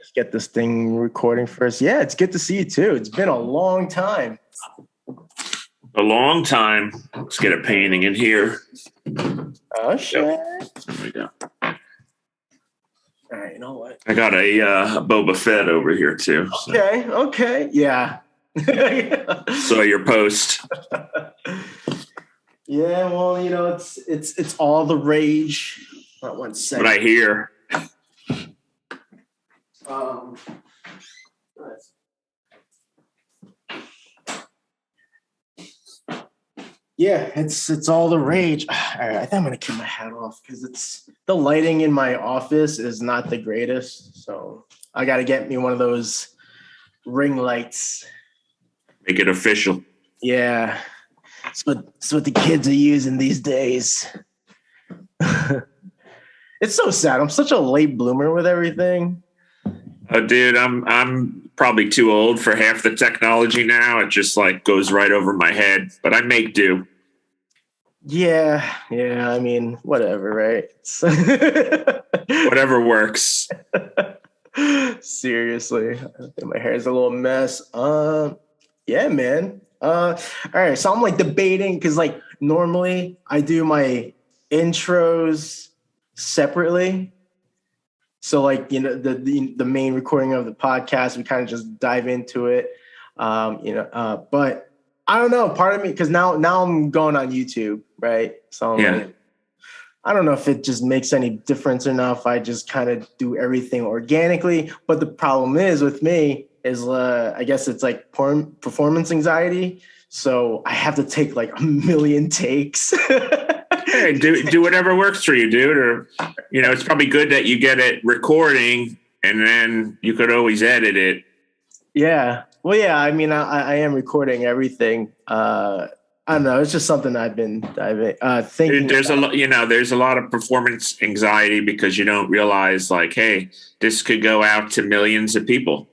Let's get this thing recording first. Yeah, it's good to see you too. It's been a long time. A long time. Let's get a painting in here. Oh shit! Yep. There we go. All right, you know what? I got a Boba Fett over here too. So. Okay, yeah. Saw your post. Yeah, well, you know, it's all the rage. Not 1 second. But I hear. Yeah, it's all the rage. All right, I think I'm gonna keep my hat off because it's the lighting in my office is not the greatest. So I got to get me one of those ring lights. Make it official. Yeah, it's what the kids are using these days. It's so sad. I'm such a late bloomer with everything. Oh, dude, I'm probably too old for half the technology now. It just like goes right over my head. But I make do. Yeah. I mean, whatever, right? Whatever works. Seriously, my hair is a little mess. Yeah, man. All right. So I'm like debating because like normally I do my intros separately. So like, you know, the main recording of the podcast, we kind of just dive into it. But I don't know, part of me, because now I'm going on YouTube, right? So like, I don't know if it just makes any difference or not if I just kind of do everything organically. But the problem is with me is I guess it's like performance anxiety. So I have to take like a million takes. Hey, do whatever works for you, dude. Or, you know, it's probably good that you get it recording and then you could always edit it. Yeah. Well, yeah, I mean, I am recording everything. I don't know. It's just something I've been thinking. There's a lot of performance anxiety because you don't realize like, hey, this could go out to millions of people.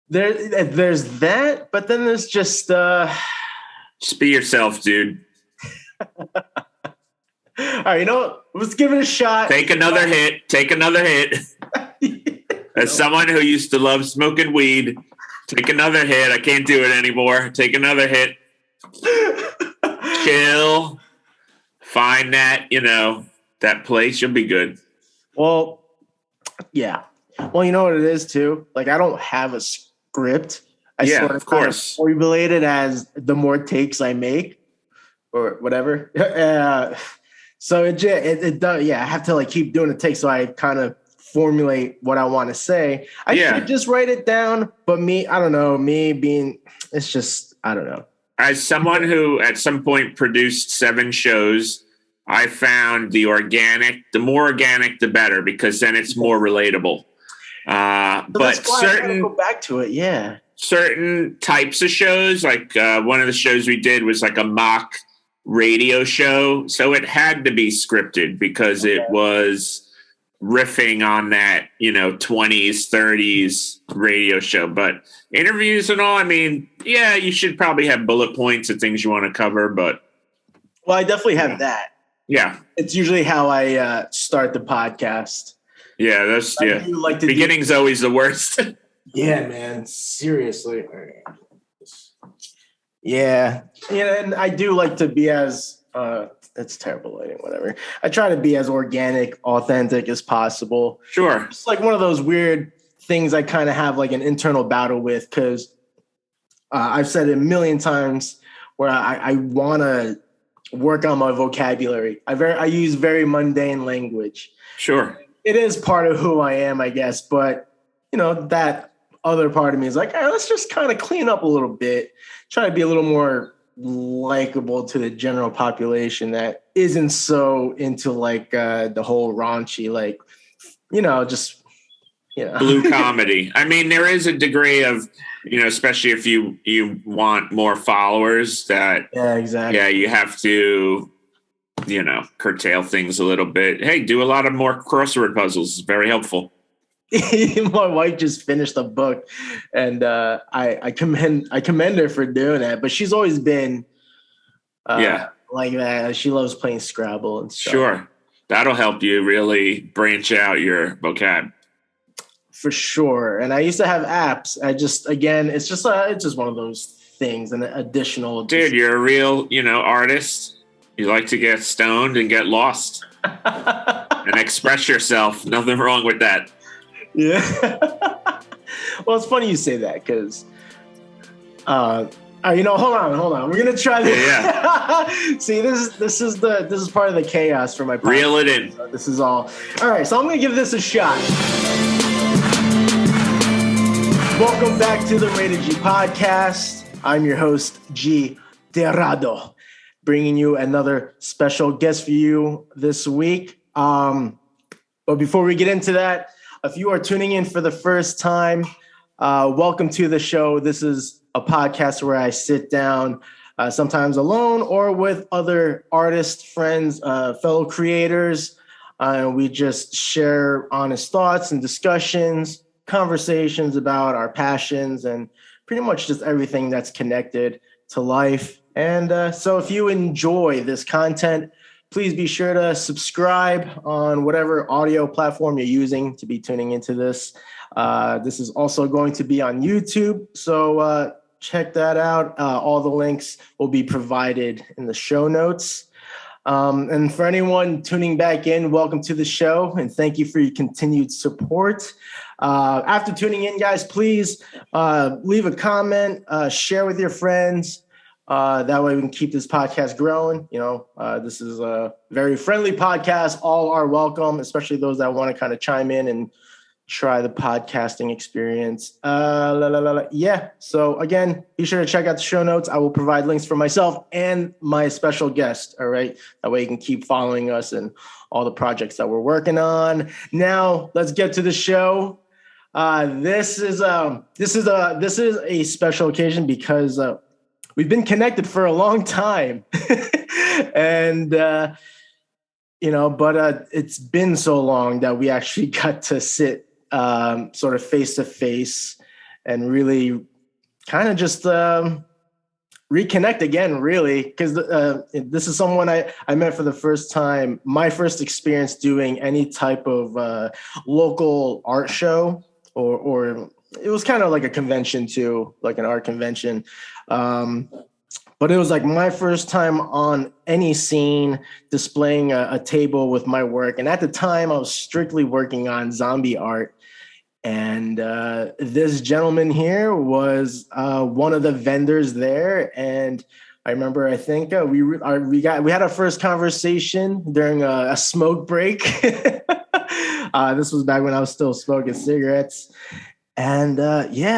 There's that, but then there's just be yourself, dude. All right, you know what? Let's give it a shot. Take another hit. As someone who used to love smoking weed, take another hit. I can't do it anymore. Take another hit. Chill. Find that, that place. You'll be good. Well, yeah. Well, you know what it is too? Like, I don't have a script. I sort of formulate it as the more takes I make or whatever. So it does. Yeah, I have to like keep doing the takes so I kind of formulate what I want to say. I should just write it down, but I don't know. It's just, I don't know. As someone who at some point produced 7 shows, I found the more organic, the better, because then it's more relatable. But certain, go back to it. Yeah. Certain types of shows, like one of the shows we did was like a mock radio show. So it had to be scripted because it was riffing on that, 20s, 30s radio show. But interviews and all, I mean, yeah, you should probably have bullet points of things you want to cover. But well, I definitely have that. Yeah. It's usually how I start the podcast. Yeah, beginning's always the worst. Yeah, man. Seriously. Yeah, and I do like to be as it's terrible lighting, whatever. I try to be as organic, authentic as possible. Sure. It's like one of those weird things I kind of have like an internal battle with because I've said it a million times where I want to work on my vocabulary. I use very mundane language. Sure. It is part of who I am, I guess, but that other part of me is like, all right, let's just kind of clean up a little bit, try to be a little more likable to the general population that isn't so into like the whole raunchy, like, just, blue comedy. I mean, there is a degree of, especially if you want more followers that, yeah, exactly. Yeah, you have to, curtail things a little bit. Hey, do a lot of more crossword puzzles. It's very helpful. My wife just finished a book, and I commend her for doing that. But she's always been like that. She loves playing Scrabble and stuff. Sure, that'll help you really branch out your vocab. for sure. And I used to have apps. It's just one of those things, an additional. Dude, you're a real, artist. You like to get stoned and get lost and express yourself. Nothing wrong with that. Yeah. Well, it's funny you say that because, hold on. We're gonna try this. Yeah. See, this is part of the chaos for my podcast. Reel it in. So this is all right. So I'm gonna give this a shot. Welcome back to the Rated G podcast. I'm your host, Gterado, bringing you another special guest for you this week. But before we get into that, if you are tuning in for the first time, welcome to the show. This is a podcast where I sit down, sometimes alone or with other artists, friends, fellow creators. We just share honest thoughts and discussions, conversations about our passions, and pretty much just everything that's connected to life. And so if you enjoy this content, please be sure to subscribe on whatever audio platform you're using to be tuning into this. This is also going to be on YouTube, so check that out. All the links will be provided in the show notes. And for anyone tuning back in, welcome to the show, and thank you for your continued support. After tuning in, guys, please leave a comment, share with your friends. That way we can keep this podcast growing. This is a very friendly podcast. All are welcome, especially those that want to kind of chime in and try the podcasting experience. Yeah. So again, be sure to check out the show notes. I will provide links for myself and my special guest. All right. That way you can keep following us and all the projects that we're working on. Now let's get to the show. This is a special occasion because we've been connected for a long time, and but it's been so long that we actually got to sit sort of face to face and really kind of just reconnect again, really, because this is someone I met for the first time. My first experience doing any type of local art show, or it was kind of like a convention too, like an art convention. But it was like my first time on any scene displaying a table with my work. And at the time I was strictly working on zombie art. And this gentleman here was one of the vendors there. And I remember, I think we had our first conversation during a smoke break. This was back when I was still smoking cigarettes. And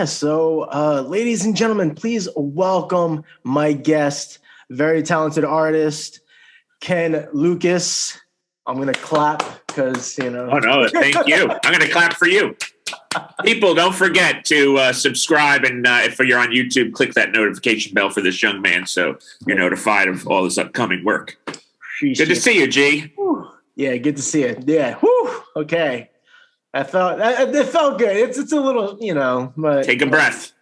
so ladies and gentlemen, please welcome my guest, very talented artist, Ken Lucas. I'm going to clap because, Oh, no, thank you. I'm going to clap for you. People, don't forget to subscribe. And if you're on YouTube, click that notification bell for this young man so you're notified of all this upcoming work. Good to see you, G. Whew. Yeah, good to see you. Yeah. Whew. Okay. It felt good. It's a little, but take a breath.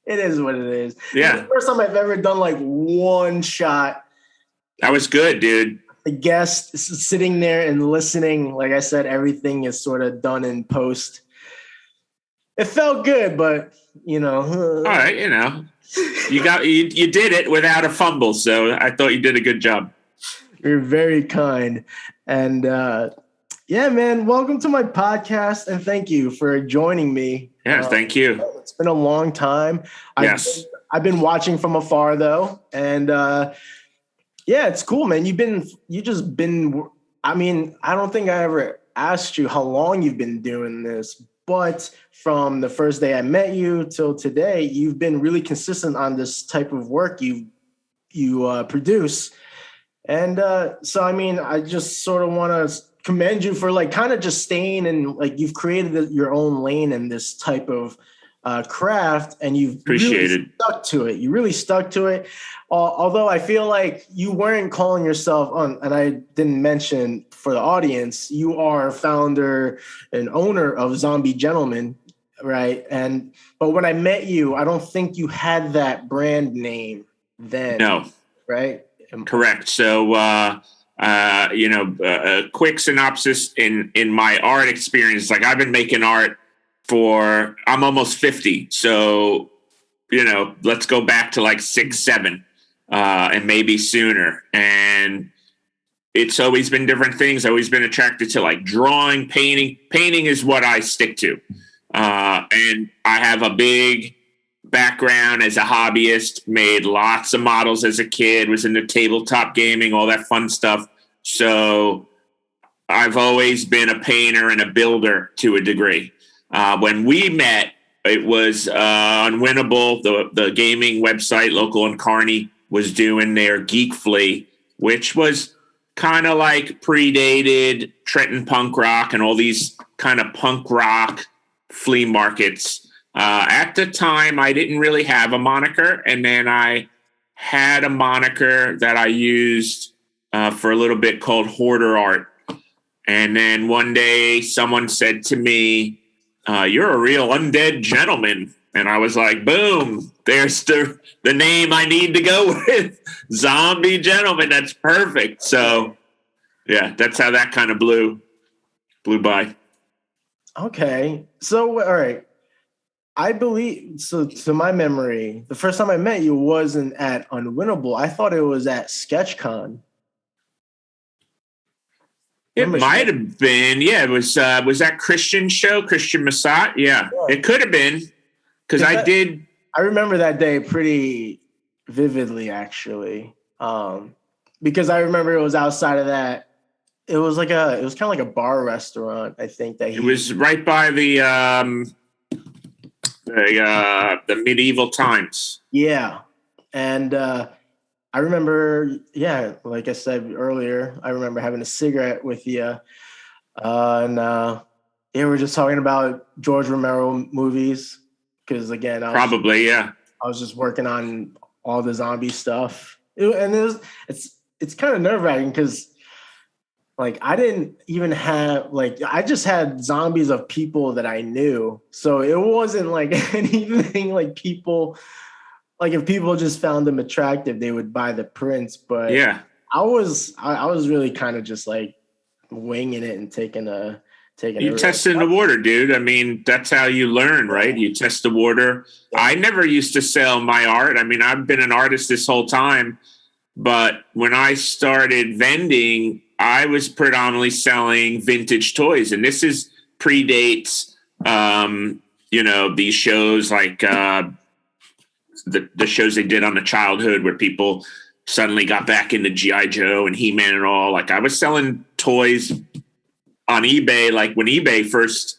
It is what it is. Yeah. It's the first time I've ever done like one shot. That was good, dude. The guest sitting there and listening. Like I said, everything is sort of done in post. It felt good, but all right, you did it without a fumble, so I thought you did a good job. You're very kind. And yeah, man, welcome to my podcast, and thank you for joining me. Yeah, thank you. It's been a long time. Yes. I've been watching from afar though, and yeah, it's cool, man. I mean, I don't think I ever asked you how long you've been doing this, but from the first day I met you till today, you've been really consistent on this type of work you produce. And so, I mean, I just sort of want to commend you for like kind of just staying and like you've created your own lane in this type of craft, and you've really stuck to it. You really stuck to it. Although I feel like you weren't calling yourself on, and I didn't mention for the audience, you are founder and owner of Zombie Gentleman, right? But when I met you, I don't think you had that brand name then. No. Right? Correct. So, a quick synopsis in my art experience. Like I've been making art I'm almost 50. So, let's go back to like 6, 7, and maybe sooner. And it's always been different things. I've always been attracted to like drawing, painting. Painting is what I stick to. And I have a big background as a hobbyist, made lots of models as a kid, was into tabletop gaming, all that fun stuff. So I've always been a painter and a builder to a degree. When we met, it was Unwinnable, the gaming website, local in Kearney, was doing their Geek Flea, which was kind of like predated Trenton Punk Rock and all these kind of punk rock flea markets. At the time, I didn't really have a moniker, and then I had a moniker that I used for a little bit called Hoarder Art. And then one day someone said to me, "You're a real undead gentleman." And I was like, boom, there's the name I need to go with. Zombie Gentleman. That's perfect. So, yeah, that's how that kind of blew by. Okay. So, all right. I believe, so to my memory, the first time I met you wasn't at Unwinnable. I thought it was at SketchCon. It might have been. Yeah, it was that Christian show, Christian Massat? Yeah, it could have been. Because I remember that day pretty vividly, actually. Because I remember it was outside of that. It was kind of like a bar restaurant, I think. It was right by the medieval times. Yeah. And I remember, like I said earlier, I remember having a cigarette with you. And we were just talking about George Romero movies. Because again, I was just working on all the zombie stuff, it's kind of nerve wracking because like I didn't even have I just had zombies of people that I knew, so it wasn't like anything like people like if people just found them attractive, they would buy the prints. But yeah, I was really kind of just like winging it and taking you testing the water, dude. I mean, that's how you learn, right? You test the water. Yeah. I never used to sell my art. I mean, I've been an artist this whole time, but when I started vending, I was predominantly selling vintage toys, and this predates, these shows like the shows they did on the childhood where people suddenly got back into G.I. Joe and He-Man and all. Like I was selling toys on eBay, like when eBay first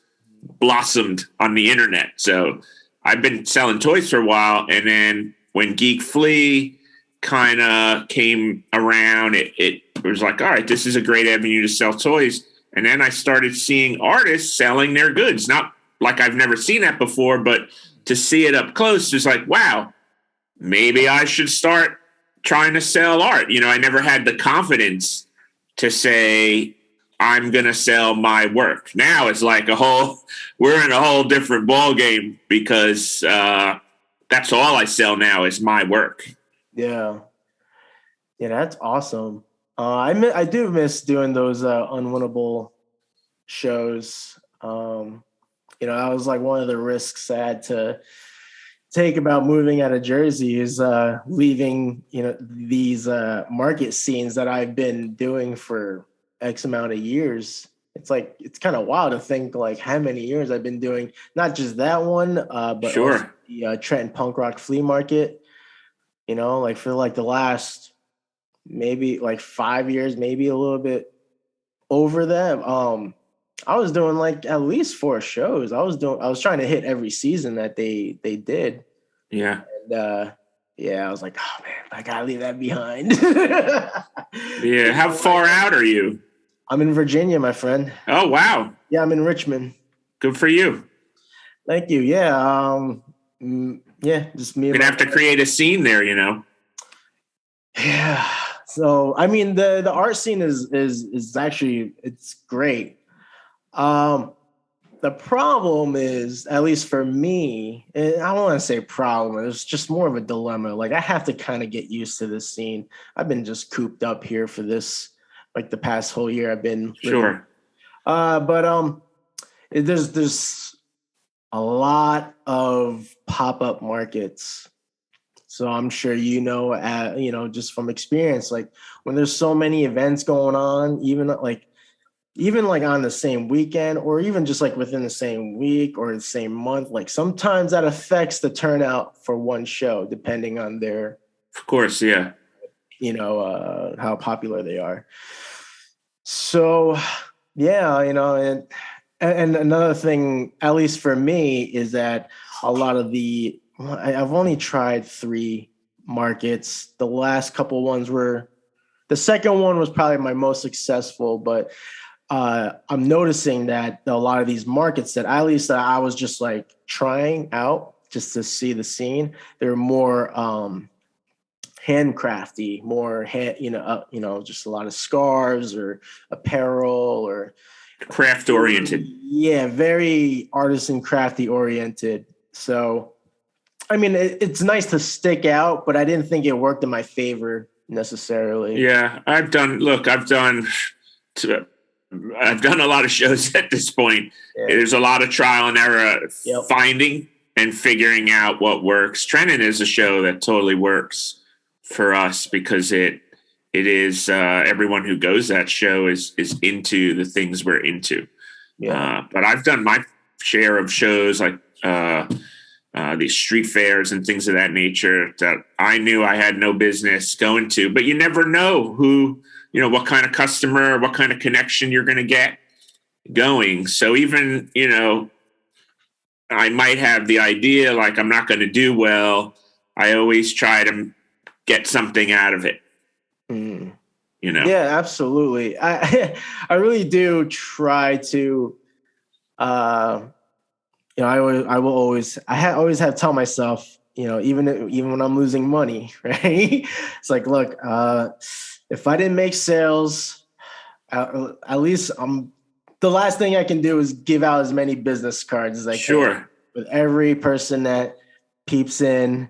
blossomed on the internet. So I've been selling toys for a while. And then when Geek Flea kind of came around, it was like, all right, this is a great avenue to sell toys. And then I started seeing artists selling their goods. Not like I've never seen that before, but to see it up close is like, wow, maybe I should start trying to sell art. I never had the confidence to say, I'm going to sell my work. Now it's like we're in a whole different ball game because that's all I sell now is my work. Yeah. Yeah, that's awesome. I do miss doing those Unwinnable shows. That was like one of the risks I had to take about moving out of Jersey is leaving, these market scenes that I've been doing for X amount of years. It's kind of wild to think like how many years I've been doing not just that one, but sure. Also the Trenton Punk Rock Flea Market. Like for like the last maybe like 5 years, maybe a little bit over that. I was doing like at least 4 shows. I was trying to hit every season that they did. Yeah. And I was like, oh man, I gotta leave that behind. Yeah. How far out are you? I'm in Virginia, my friend. Oh, wow. Yeah, I'm in Richmond. Good for you. Thank you. Yeah. Just me. You're gonna have to create a scene there, Yeah. So, I mean, the art scene is actually, it's great. The problem is, at least for me, and I don't want to say problem, it's just more of a dilemma. Like I have to kind of get used to this scene. I've been just cooped up here for this, like the past whole year I've been living. Sure. But there's a lot of pop-up markets. So I'm sure just from experience, like when there's so many events going on, even like on the same weekend or even just like within the same week or the same month, like sometimes that affects the turnout for one show, depending on their, Of course, yeah. how popular they are. So, yeah, and another thing, at least for me, is that a lot of I've only tried 3 markets. The last couple ones the second one was probably my most successful, but I'm noticing that a lot of these markets that at least that I was just like trying out just to see the scene, they're more handcrafty, more just a lot of scarves or apparel or Craft oriented. yeah, very artisan crafty oriented. So, I mean, it's nice to stick out, but I didn't think it worked in my favor necessarily. Yeah, I've done a lot of shows at this point. Yeah. There's a lot of trial and error, Yep. finding and figuring out what works. Trenton is a show that totally works for us because it is everyone who goes that show is into the things we're into. Yeah. But I've done my share of shows like these street fairs and things of that nature that I knew I had no business going to. But you never know what kind of customer, what kind of connection you're going to get going. So even, I might have the idea like I'm not going to do well. I always try to get something out of it. Mm. Yeah, absolutely. I really do try to, I always have tell myself, even when I'm losing money, right? It's like, look, if I didn't make sales, at least the last thing I can do is give out as many business cards as I can with every person that peeps in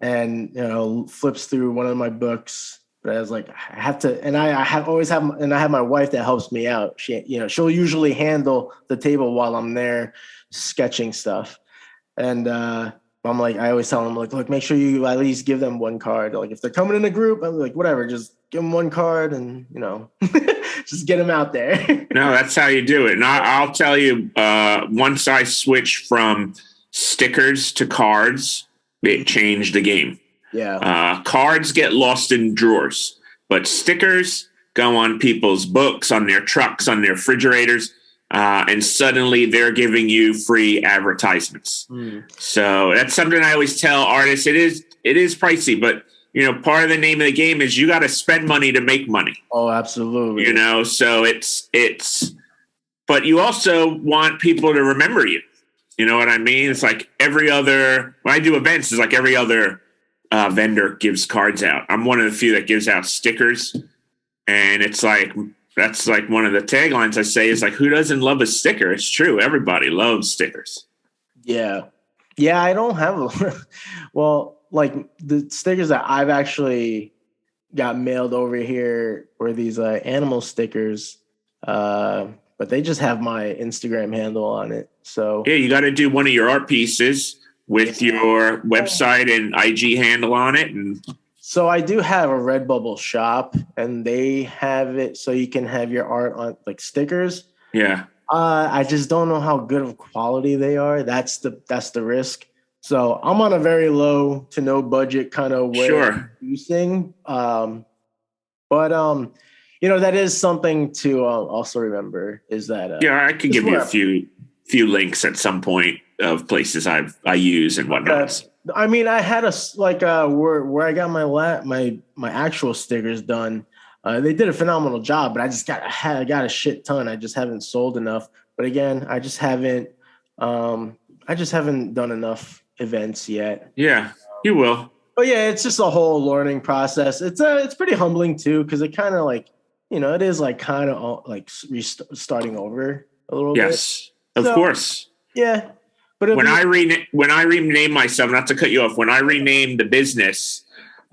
and, flips through one of my books. But I was like, I have to, and I have my wife that helps me out. She'll usually handle the table while I'm there sketching stuff. And I'm like, I always tell them, like, look, make sure you at least give them one card. Like if they're coming in a group, I'm like, whatever, just give them one card and, just get them out there. No, that's how you do it. And I'll tell you, once I switched from stickers to cards, it changed the game. Yeah. Cards get lost in drawers, but stickers go on people's books, on their trucks, on their refrigerators, and suddenly they're giving you free advertisements. So that's something I always tell artists. It is pricey, but part of the name of the game is you got to spend money to make money. Oh, absolutely. So but you also want people to remember you. You know what I mean? It's like when I do events, it's like every other vendor gives cards out. I'm one of the few that gives out stickers. And it's like, that's like one of the taglines I say is like, who doesn't love a sticker? It's true. Everybody loves stickers. Yeah. Yeah. I don't have well, like the stickers that I've actually got mailed over here were these animal stickers. But they just have my Instagram handle on it. So yeah, you got to do one of your art pieces with your website and IG handle on it. And so I do have a Redbubble shop, and they have it so you can have your art on like stickers. Yeah. I just don't know how good of quality they are. That's the risk. So I'm on a very low to no budget kind of way of producing. But that is something to also remember is that I could give you a few links at some point of places I use and whatnot. I mean, I had where I got my actual stickers done. They did a phenomenal job, but I got a shit ton. I just haven't sold enough. But again, I just haven't done enough events yet. Yeah, you will. But yeah, it's just a whole learning process. It's pretty humbling too, because it kind of like, it is like kind of like starting over a little bit. Yes, of course. Yeah. But when I rename myself, not to cut you off, when I renamed the business,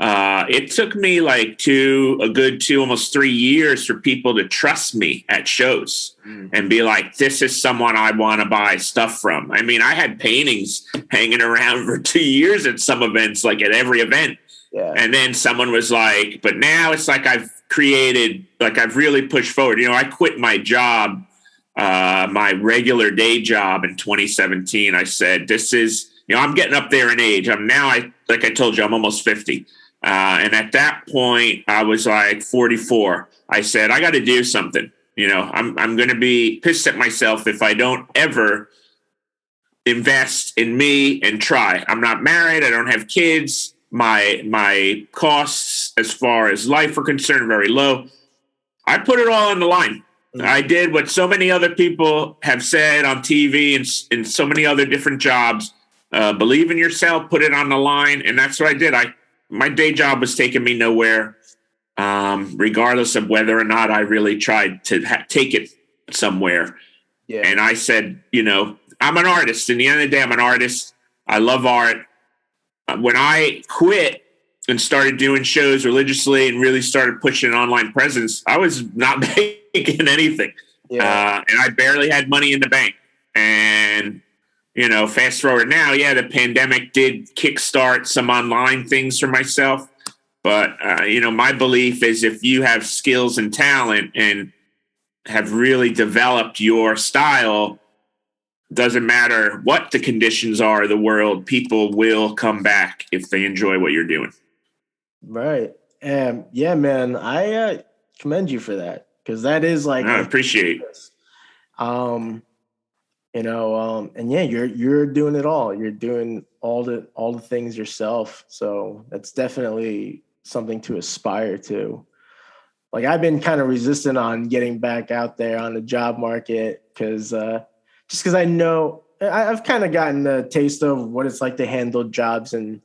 It took me like almost 3 years for people to trust me at shows and be like, this is someone I want to buy stuff from. I mean, I had paintings hanging around for 2 years at some events, like at every event. Yeah. And then someone was like, but now it's like I've really pushed forward. I quit my job, my regular day job in 2017. I said, this is, I'm getting up there in age. Like I told you, I'm almost 50. And at that point, I was like 44. I said, I got to do something. I'm going to be pissed at myself if I don't ever invest in me and try. I'm not married. I don't have kids. My costs as far as life are concerned are very low. I put it all on the line. I did what so many other people have said on TV and in so many other different jobs. Believe in yourself, put it on the line. And that's what I did. My day job was taking me nowhere, regardless of whether or not I really tried to take it somewhere. Yeah. And I said, I'm an artist. In the end of the day, I'm an artist. I love art. When I quit and started doing shows religiously and really started pushing an online presence, I was not making anything. Yeah. And I barely had money in the bank. And, fast forward now, the pandemic did kickstart some online things for myself. But, my belief is if you have skills and talent and have really developed your style, doesn't matter what the conditions are of the world, people will come back if they enjoy what you're doing. Right. Yeah, man, I commend you for that, because that is like, I appreciate it. And yeah, you're doing it all. You're doing all the things yourself. So that's definitely something to aspire to. Like, I've been kind of resistant on getting back out there on the job market because I know I've kind of gotten a taste of what it's like to handle jobs and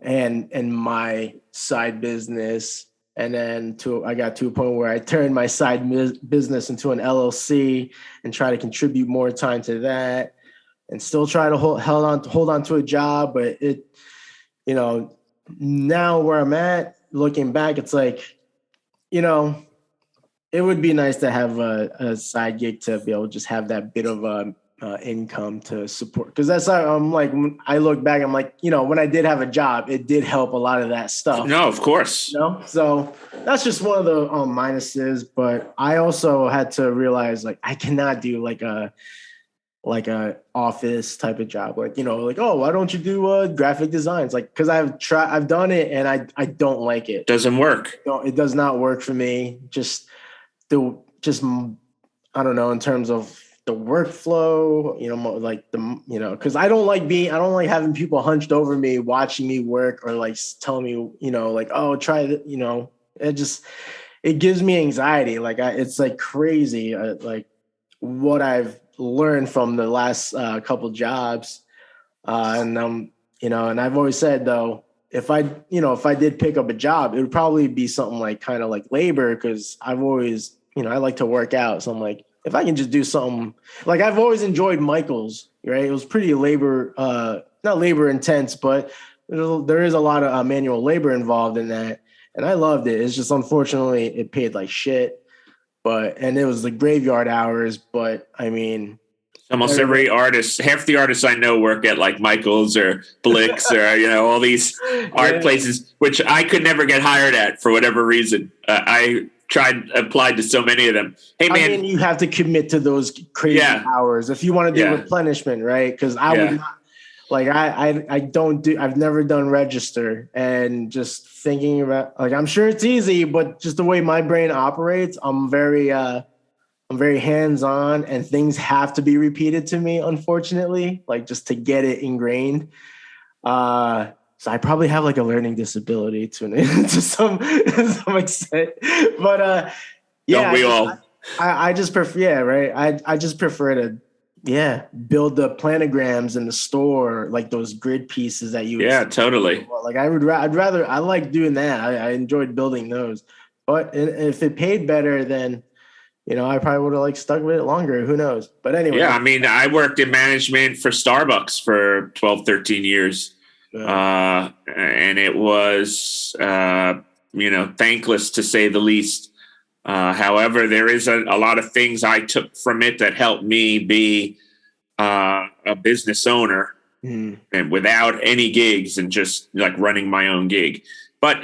my side business. And then I got to a point where I turned my side business into an LLC and try to contribute more time to that, and still try to hold on to a job. But it, now where I'm at, looking back, it's like, it would be nice to have a side gig to be able to just have that bit of income to support. Because that's how I'm like, when I look back, I'm like, when I did have a job, it did help a lot of that stuff. No, of course. So that's just one of the minuses. But I also had to realize, like, I cannot do like a office type of job. Like, oh, why don't you do graphic designs? Like, because I've done it and I don't like it. Doesn't work. No, it does not work for me. I don't know, in terms of the workflow, because I don't like having people hunched over me, watching me work, or like telling me, like, oh, try that, it gives me anxiety. Like, it's like crazy, like what I've learned from the last couple jobs. And I've always said, though, if I did pick up a job, it would probably be something like kind of like labor, because I've always, I like to work out. So I'm like, if I can just do something, like, I've always enjoyed Michael's, right? It was pretty not labor intense, but there is a lot of manual labor involved in that. And I loved it. It's just, unfortunately, it paid like shit, and it was the graveyard hours. But I mean, almost every artist, half the artists I know work at like Michael's or Blick's or, all these art places, which I could never get hired at for whatever reason. I applied to so many of them. Hey, man. I mean, you have to commit to those crazy hours if you want to do replenishment, right? Because I would not, like, I've never done register, and just thinking about, like, I'm sure it's easy, but just the way my brain operates, I'm very hands-on, and things have to be repeated to me, unfortunately, like, just to get it ingrained. So I probably have like a learning disability to some extent, but don't we all? I just prefer, right? I just prefer to build the planograms in the store, like those grid pieces that you totally. Like, I like doing that. I enjoyed building those, but if it paid better, then I probably would have like stuck with it longer. Who knows? But anyway. Yeah, I mean, I worked in management for Starbucks for 12, 13 years. And it was, thankless to say the least. However, there is a lot of things I took from it that helped me be a business owner, and without any gigs and just like running my own gig. But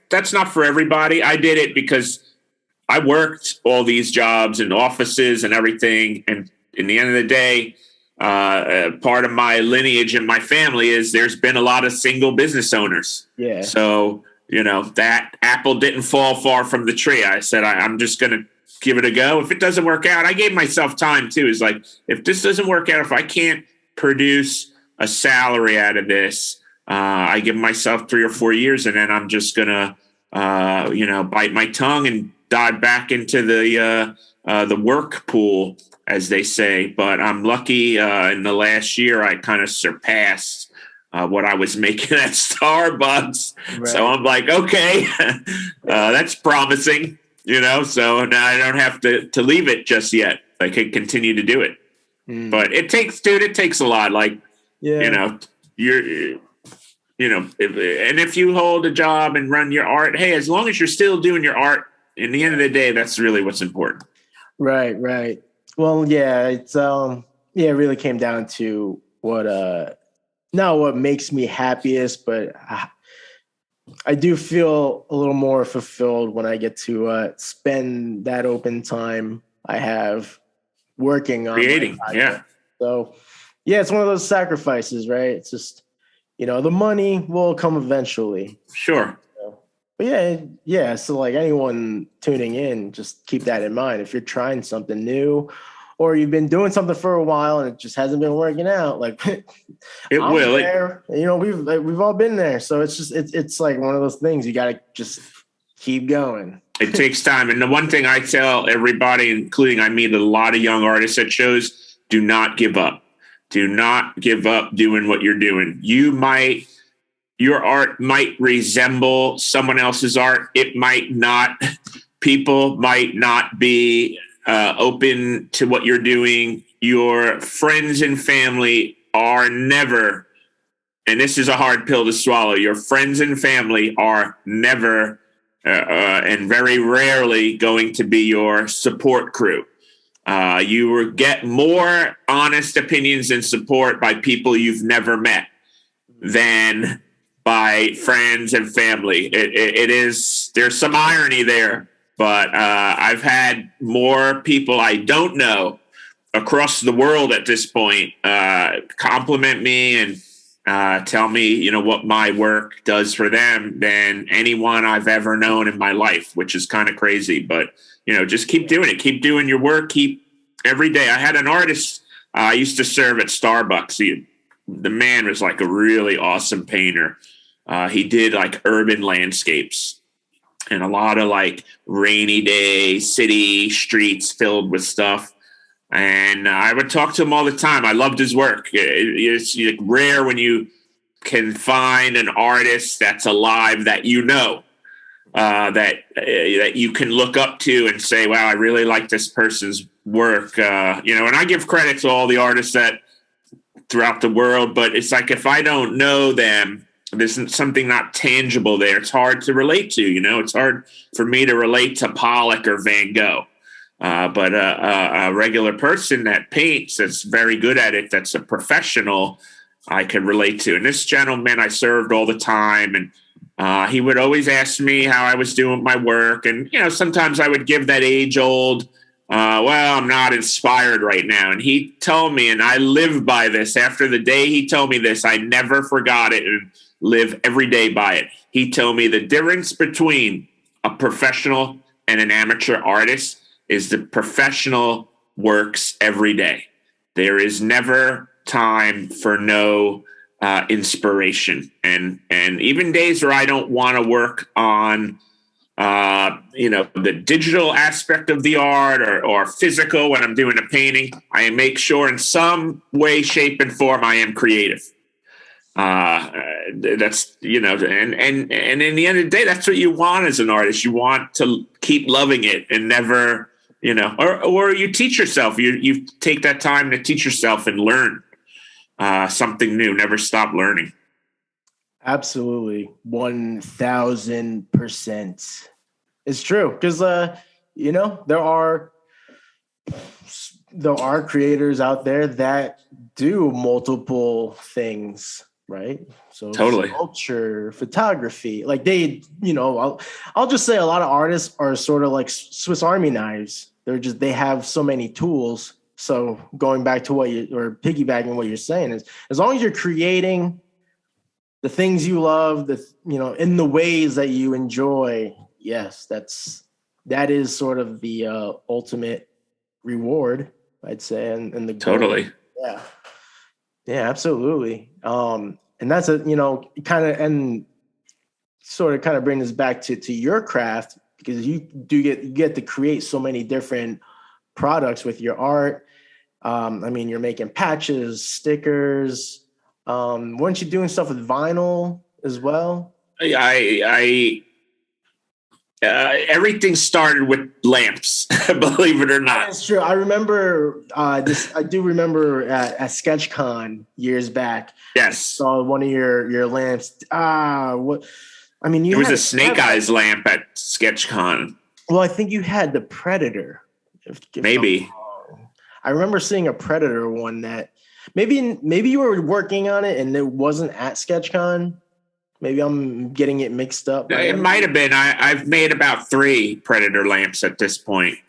that's not for everybody. I did it because I worked all these jobs and offices and everything. And in the end of the day, part of my lineage and my family is there's been a lot of single business owners. Yeah. So, that apple didn't fall far from the tree. I said, I'm just going to give it a go. If it doesn't work out, I gave myself time too. It's like, if this doesn't work out, if I can't produce a salary out of this, I give myself 3 or 4 years, and then I'm just going to, bite my tongue and dive back into the work pool, as they say. But I'm lucky in the last year, I kind of surpassed what I was making at Starbucks. Right. So I'm like, okay, that's promising, so now I don't have to leave it just yet. I can continue to do it. But it takes a lot. Like, if you hold a job and run your art, hey, as long as you're still doing your art, in the end of the day, that's really what's important. Right. Well, yeah, it's it really came down to what not what makes me happiest, but I do feel a little more fulfilled when I get to spend that open time I have working on creating. Yeah. So it's one of those sacrifices, right? It's just, the money will come eventually. Sure. But yeah. So like anyone tuning in, just keep that in mind. If you're trying something new, or you've been doing something for a while and it just hasn't been working out, like it will. There, we've all been there. So it's just it's like one of those things you got to just keep going. It takes time. And the one thing I tell everybody, including I meet a lot of young artists at shows, do not give up. Do not give up doing what you're doing. Your art might resemble someone else's art. It might not. People might not be open to what you're doing. Your friends and family are never, and this is a hard pill to swallow, your friends and family are never and very rarely going to be your support crew. You will get more honest opinions and support by people you've never met than by friends and family. There's some irony there, but I've had more people I don't know across the world at this point compliment me and tell me, what my work does for them than anyone I've ever known in my life, which is kind of crazy. But, just keep doing it. Keep doing your work. Keep every day. I had an artist I used to serve at Starbucks. The man was like a really awesome painter. He did like urban landscapes and a lot of like rainy day city streets filled with stuff. And I would talk to him all the time. I loved his work. It's rare when you can find an artist that's alive that that you can look up to and say, wow, I really like this person's work. And I give credit to all the artists that throughout the world, but it's like if I don't know them, there's something not tangible there. It's hard to relate to, it's hard for me to relate to Pollock or Van Gogh. But a regular person that paints, that's very good at it, that's a professional, I could relate to. And this gentleman I served all the time, and he would always ask me how I was doing my work. And, sometimes I would give that age-old, well, I'm not inspired right now. And he told me, and I live by this. After the day he told me this, I never forgot it and live every day by it. He told me the difference between a professional and an amateur artist is the professional works every day. There is never time for no inspiration. And even days where I don't want to work on, the digital aspect of the art or physical when I'm doing a painting, I make sure in some way, shape, and form I am creative. That's, and in the end of the day, that's what you want as an artist. You want to keep loving it and never, or you teach yourself, you take that time to teach yourself and learn something new, never stop learning. Absolutely. 1000%. It's true. Because there are creators out there that do multiple things, right? So Totally. sculpture, photography, like I'll just say a lot of artists are sort of like Swiss Army knives. They have so many tools. So going back to or piggybacking what you're saying is, as long as you're creating the things you love, in the ways that you enjoy, yes, that is sort of the ultimate reward, I'd say, and the goal. Totally. Yeah, absolutely. And that's kind of bring this back to your craft, because you get to create so many different products with your art. You're making patches, stickers. Weren't you doing stuff with vinyl as well? Everything started with lamps, believe it or not. That's true. I remember this. I do remember at SketchCon years back. Yes, saw one of your lamps. What? It was a Snake Eyes lamp at SketchCon. Well, I think you had the Predator. Maybe. I remember seeing a Predator one that maybe you were working on it and it wasn't at SketchCon. Maybe I'm getting it mixed up. It might have been. I've made about 3 Predator lamps at this point.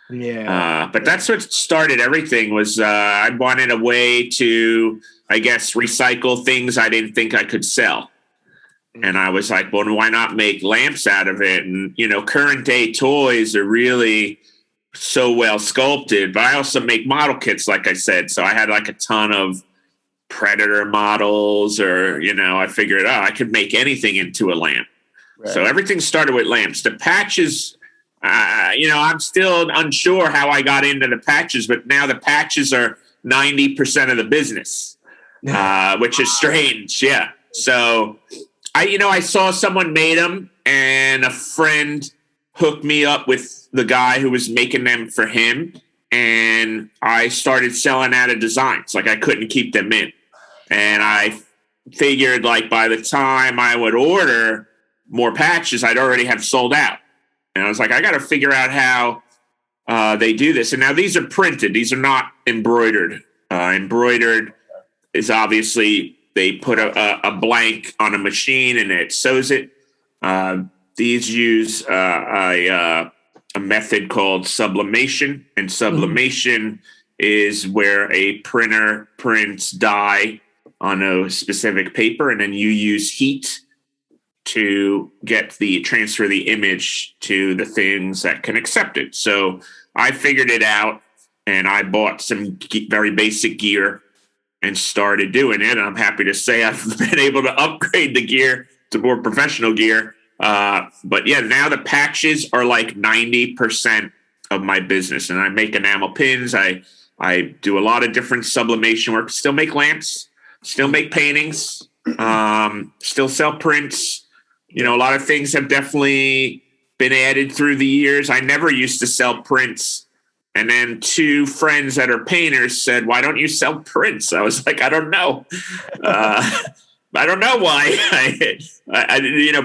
Yeah. But that's what started everything. Was I wanted a way to, I guess, recycle things I didn't think I could sell. And I was like, well, why not make lamps out of it? And, current day toys are really so well sculpted, but I also make model kits, like I said. So I had like a ton of Predator models, or, I figured, I could make anything into a lamp. Right. So everything started with lamps. The patches, I'm still unsure how I got into the patches, but now the patches are 90% of the business, which is strange. Yeah. So I saw someone made them, and a friend hooked me up with the guy who was making them for him. And I started selling out of designs. Like, I couldn't keep them in. And I figured, like, by the time I would order more patches, I'd already have sold out. And I was like, I got to figure out how they do this. And now these are printed. These are not embroidered. Embroidered is obviously they put a blank on a machine and it sews it. These use a method called sublimation. And sublimation is where a printer prints dye on a specific paper, and then you use heat to transfer the image to the things that can accept it. So I figured it out, and I bought some very basic gear and started doing it. And I'm happy to say I've been able to upgrade the gear to more professional gear. But yeah, now the patches are like 90% of my business, and I make enamel pins. I do a lot of different sublimation work, still make lamps, still make paintings, still sell prints. A lot of things have definitely been added through the years. I never used to sell prints. And then 2 friends that are painters said, why don't you sell prints? I was like, I don't know. I don't know why.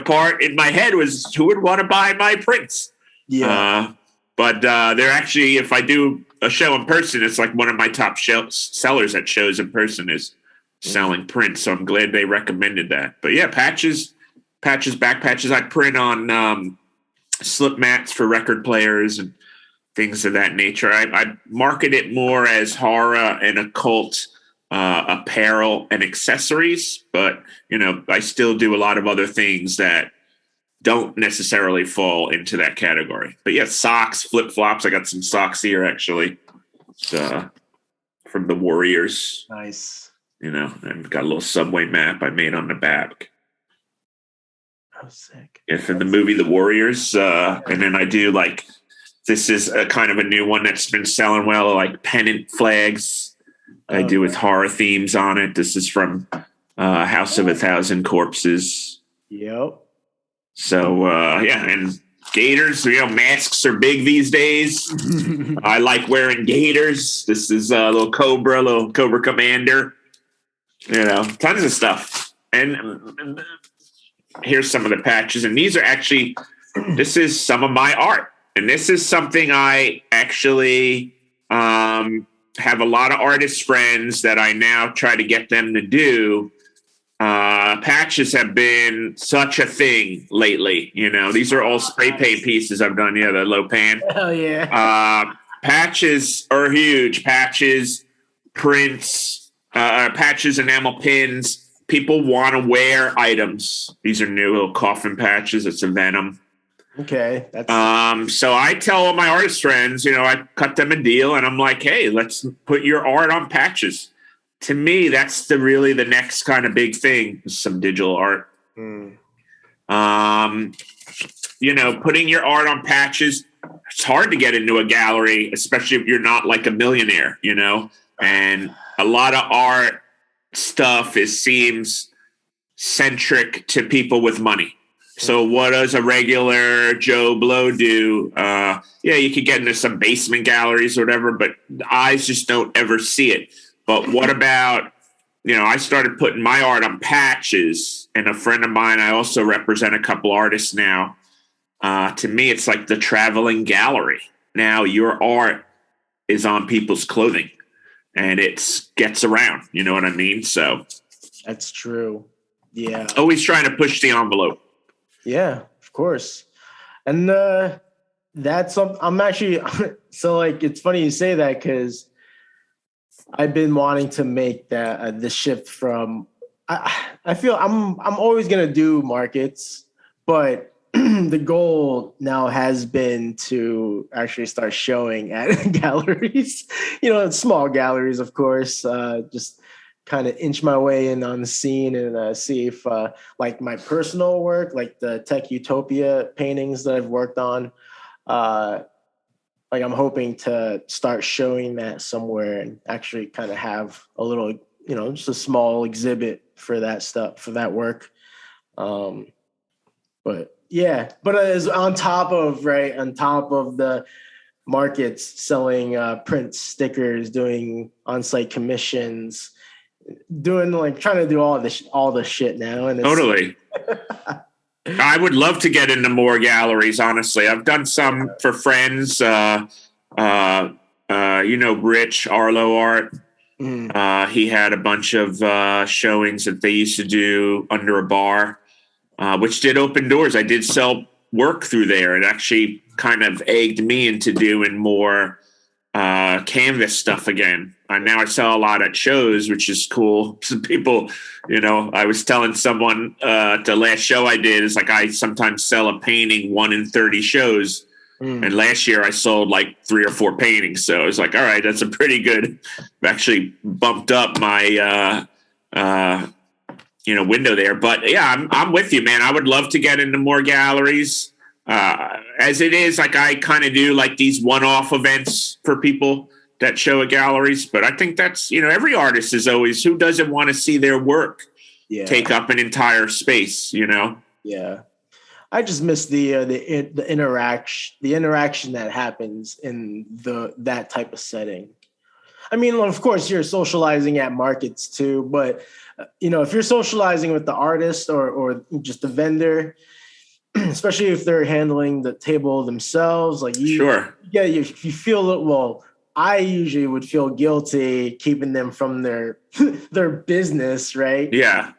Part in my head was, who would want to buy my prints? Yeah. But they're actually, if I do a show in person, it's like one of my top sellers at shows in person is selling prints. So I'm glad they recommended that. But yeah, patches, back patches. I print on slip mats for record players and things of that nature. I market it more as horror and occult apparel and accessories, but I still do a lot of other things that don't necessarily fall into that category. But yeah, socks, flip-flops. I got some socks here actually, from the Warriors. Nice. And got a little subway map I made on the back. Oh, sick. Yeah, from the movie The Warriors. And then I do this is a kind of a new one that's been selling well, like pennant flags. I do with horror themes on it. This is from House of 1,000 Corpses. Yep. So, and gaiters, masks are big these days. I like wearing gaiters. This is a little Cobra Commander. Tons of stuff. and here's some of the patches, and these are actually, this is some of my art, and this is something I actually have a lot of artist friends that I now try to get them to do. Patches have been such a thing lately. You know, these are all spray paint pieces I've done. Yeah, the low pan. Hell yeah. Patches are huge. Patches, prints, patches, enamel pins. People want to wear items. These are new little coffin patches. It's a Venom. Okay. That's So I tell all my artist friends, you know, I cut them a deal and I'm like, hey, let's put your art on patches. To me, that's really the next kind of big thing, some digital art. You know, putting your art on patches, it's hard to get into a gallery, especially if you're not like a millionaire, you know, and a lot of art stuff seems centric to people with money. So what does a regular Joe Blow do? Yeah, you could get into some basement galleries or whatever, but eyes just don't ever see it. But what about, you know, I started putting my art on patches, and a friend of mine, I also represent a couple artists now. To me, it's like the traveling gallery. Now your art is on people's clothing and it gets around. You know what I mean? So that's true. Yeah. Always trying to push the envelope. Yeah, of course. And that's I'm actually so like it's funny you say that because I've been wanting to make that the shift from I feel I'm always gonna do markets, but the goal now has been to actually start showing at galleries, you know, small galleries, of course, just kind of inch my way in on the scene and see if like my personal work, like the Tech Utopia paintings that I've worked on, like I'm hoping to start showing that somewhere and actually kind of have a little, you know, just a small exhibit for that stuff, for that work. But yeah, but as on top of the markets, selling print stickers, doing on-site commissions, doing like trying to do all the shit now. And totally. I would love to get into more galleries. Honestly, I've done some for friends. You know, Rich Arlo Art. He had a bunch of showings that they used to do under a bar, which did open doors. I did sell work through there. It actually kind of egged me into doing more canvas stuff again. Now I sell a lot at shows, which is cool. Some people, you know, I was telling someone the last show I did is like I sometimes sell a painting 1 in 30 shows. And last year I sold like 3 or 4 paintings. So I was like, all right, that's a pretty good, I've actually bumped up my, you know, window there. But yeah, I'm with you, man. I would love to get into more galleries. As it is, like I kind of do like these one-off events for people that show at galleries. But I think that's, you know, every artist is always, who doesn't want to see their work take up an entire space, you know? Yeah. I just miss the interaction that happens in that type of setting. I mean, of course, you're socializing at markets too, but you know, if you're socializing with the artist or just the vendor, especially if they're handling the table themselves, like you feel it. Well, I usually would feel guilty keeping them from their business, right? Yeah.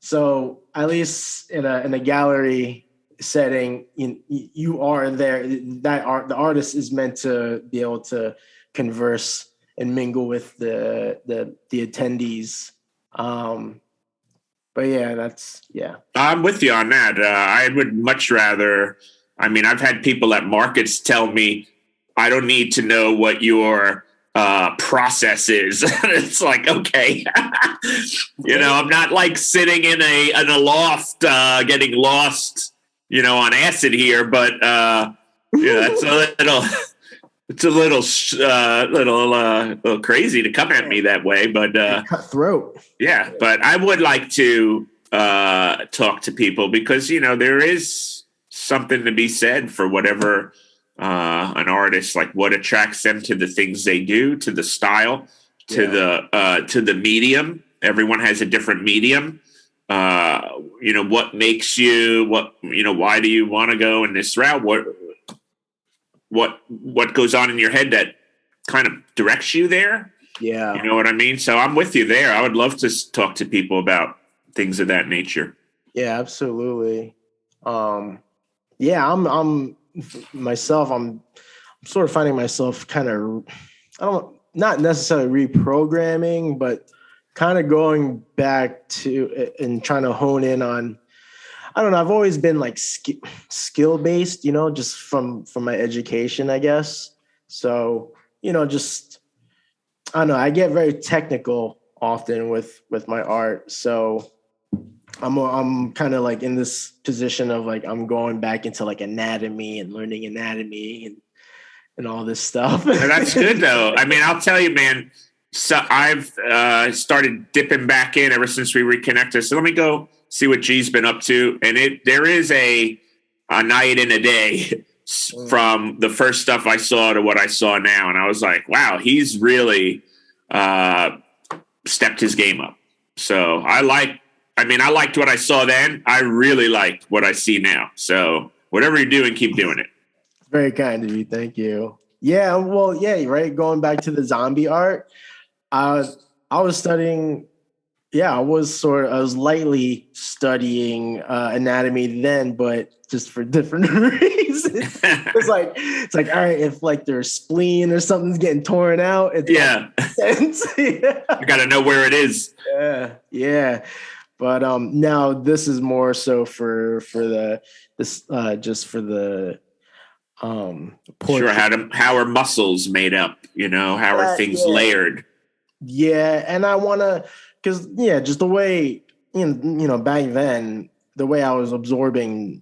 So at least in a gallery setting, you are there. The artist is meant to be able to converse and mingle with the attendees. But yeah, I'm with you on that. I would much rather. I mean, I've had people at markets tell me, I don't need to know what your process is. It's like, okay, you know, I'm not like sitting in a loft, getting lost, you know, on acid here, but yeah, it's a little crazy to come at me that way, but cutthroat. Yeah, but I would like to talk to people because, you know, there is something to be said for whatever an artist, like what attracts them to the things they do, to the style, to the medium. Everyone has a different medium. what makes you, why do you want to go in this route? What goes on in your head that kind of directs you there? Yeah. You know what I mean? So I'm with you there. I would love to talk to people about things of that nature. Yeah, absolutely. Yeah, I'm myself. I'm sort of finding myself kind of, not necessarily reprogramming, but kind of going back to and trying to hone in on, I don't know. I've always been like skill based, just from my education, I guess. So, just, I don't know. I get very technical often with my art. So I'm kind of like in this position of like, I'm going back into like anatomy and learning anatomy and all this stuff. And that's good though. I mean, I'll tell you, man, so I've started dipping back in ever since we reconnected. So let me go see what G's been up to. And there is a night and a day from the first stuff I saw to what I saw now. And I was like, wow, he's really stepped his game up. So I liked what I saw then. I really like what I see now. So whatever you're doing, keep doing it. Very kind of you. Thank you. Yeah. Well, yeah, right. Going back to the zombie art, I was studying. Yeah, I was lightly studying anatomy then, but just for different reasons. It's like, all right, if like their spleen or something's getting torn out, it's yeah. Yeah. You got to know where it is. Yeah. But now this is more so for the sure, how are muscles made up? How are things layered? Yeah, and I want to, because just the way back then, the way I was absorbing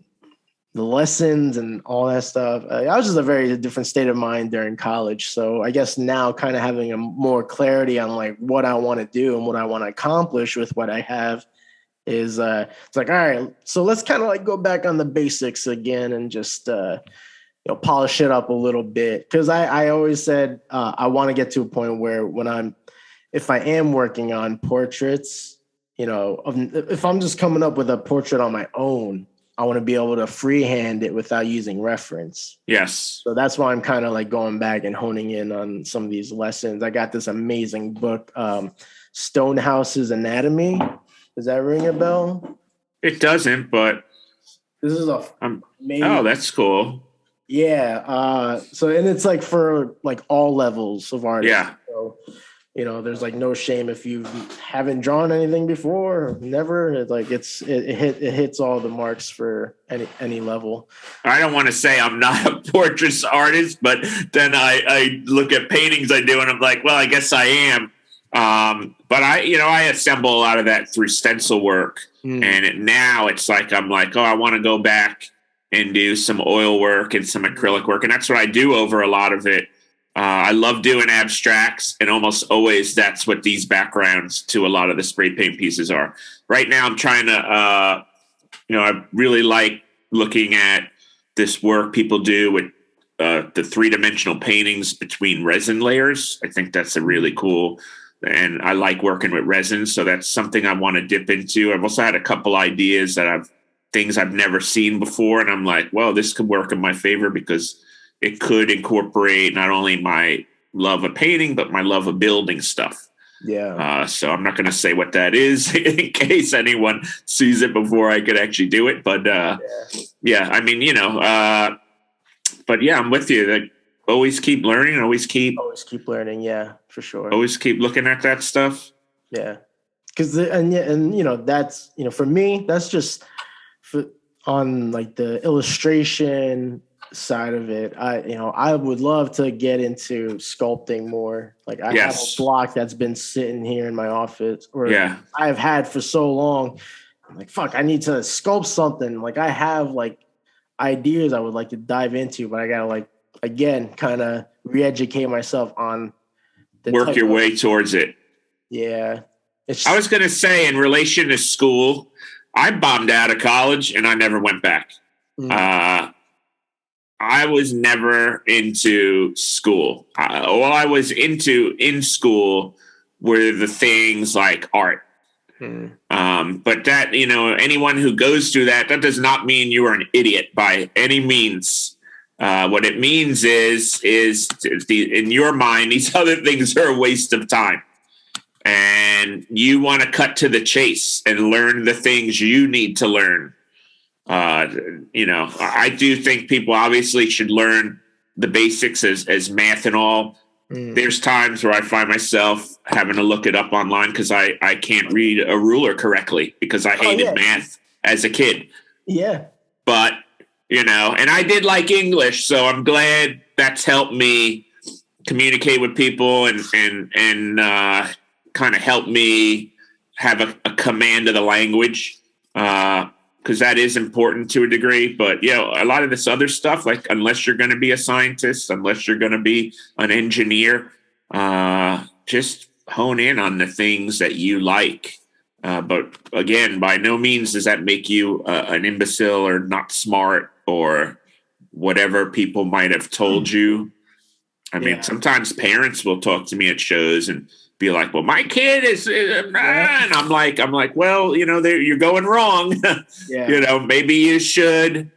the lessons and all that stuff, I was just a very different state of mind during college. So I guess now kind of having a more clarity on like what I want to do and what I want to accomplish with what I have is it's like, all right, so let's kind of like go back on the basics again and just polish it up a little bit, because I always said I want to get to a point where if I am working on portraits, if I'm just coming up with a portrait on my own, I want to be able to freehand it without using reference. Yes. So that's why I'm kind of like going back and honing in on some of these lessons. I got this amazing book, Stonehouse's Anatomy. Does that ring a bell? It doesn't, but this is oh, that's cool. Yeah. And it's like for like all levels of art. Yeah. So, there's like no shame if you haven't drawn anything before, or never. It's like it hits all the marks for any level. I don't want to say I'm not a portrait artist, but then I look at paintings I do and I'm like, well, I guess I am. But I assemble a lot of that through stencil work, and now it's like I'm like, oh, I want to go back and do some oil work and some acrylic work, and that's what I do over a lot of it. I love doing abstracts, and almost always that's what these backgrounds to a lot of the spray paint pieces are. Right now, I'm trying to, I really like looking at this work people do with the three-dimensional paintings between resin layers. I think that's a really cool, and I like working with resin, so that's something I want to dip into. I've also had a couple ideas that things I've never seen before, and I'm like, well, this could work in my favor because it could incorporate not only my love of painting, but my love of building stuff. Yeah. So I'm not going to say what that is in case anyone sees it before I could actually do it. But yeah, I mean, but yeah, I'm with you. Like, always keep learning. Always keep learning. Yeah, for sure. Always keep looking at that stuff. Yeah. Because, that's, for me, that's just on like the illustration side of it. I would love to get into sculpting more. Like I have a block that's been sitting here in my office, or I've had for so long. I'm like, fuck, I need to sculpt something. Like I have like ideas I would like to dive into, but I gotta like, again, kind of re-educate myself on work your way towards it. Yeah. I was going to say, in relation to school, I bombed out of college and I never went back. I was never into school. All I was into in school were the things like art. But that, anyone who goes through that does not mean you are an idiot by any means. What it means is in your mind, these other things are a waste of time. And you want to cut to the chase and learn the things you need to learn. I do think people obviously should learn the basics as math and all. There's times where I find myself having to look it up online because I can't read a ruler correctly because I hated math as a kid. Yeah. But, and I did like English, so I'm glad that's helped me communicate with people and kind of help me have a command of the language. Because that is important to a degree. But, a lot of this other stuff, like unless you're going to be a scientist, unless you're going to be an engineer, just hone in on the things that you like. But again, by no means does that make you an imbecile or not smart or whatever people might have told you. I mean, sometimes parents will talk to me at shows and be like, well, my kid is, and I'm like, well, you're going wrong. Maybe you should,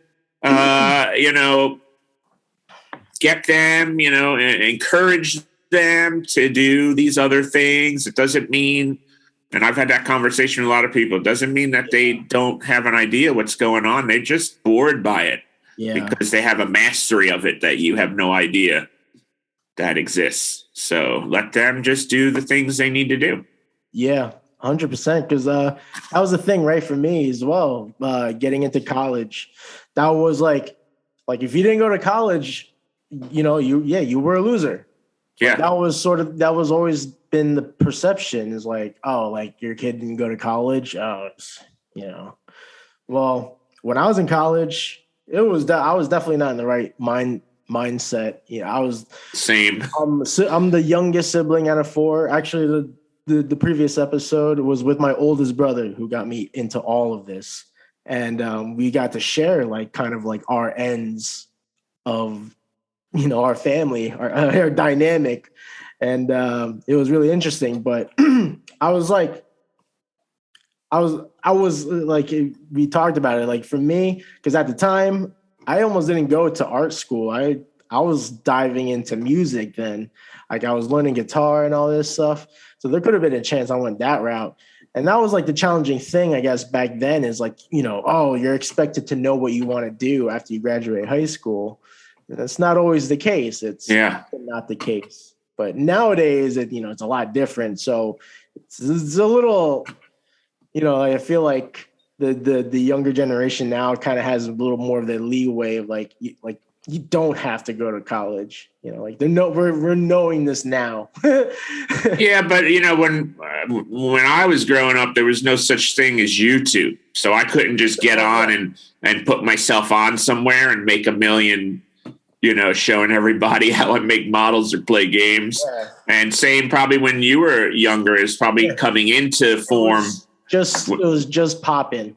get them, encourage them to do these other things. It doesn't mean, and I've had that conversation with a lot of people, it doesn't mean that they don't have an idea what's going on. They're just bored by it because they have a mastery of it that you have no idea that exists. So let them just do the things they need to do. Yeah, 100%. Because that was the thing, right, for me as well. Getting into college, that was like if you didn't go to college, you were a loser. Yeah, that was always been the perception is like, oh, like your kid didn't go to college. Well, when I was in college, I was definitely not in the right mindset. I was same. I'm the youngest sibling out of 4. Actually, the previous episode was with my oldest brother who got me into all of this, and we got to share kind of our ends of our family, our dynamic, and it was really interesting. But I was like, we talked about it. Like for me, because at the time, I almost didn't go to art school. I was diving into music then. Like I was learning guitar and all this stuff. So there could have been a chance I went that route. And that was like the challenging thing, I guess, back then is like, you're expected to know what you want to do after you graduate high school. And that's not always the case. It's not the case. But nowadays, it's a lot different. So it's a little, I feel like the younger generation now kind of has a little more of the leeway of like you don't have to go to college, we're knowing this now. Yeah, but when I was growing up, there was no such thing as YouTube, so I couldn't just get on and put myself on somewhere and make $1 million, showing everybody how I make models or play games. Yeah. And same probably when you were younger is probably coming into form. It was just popping.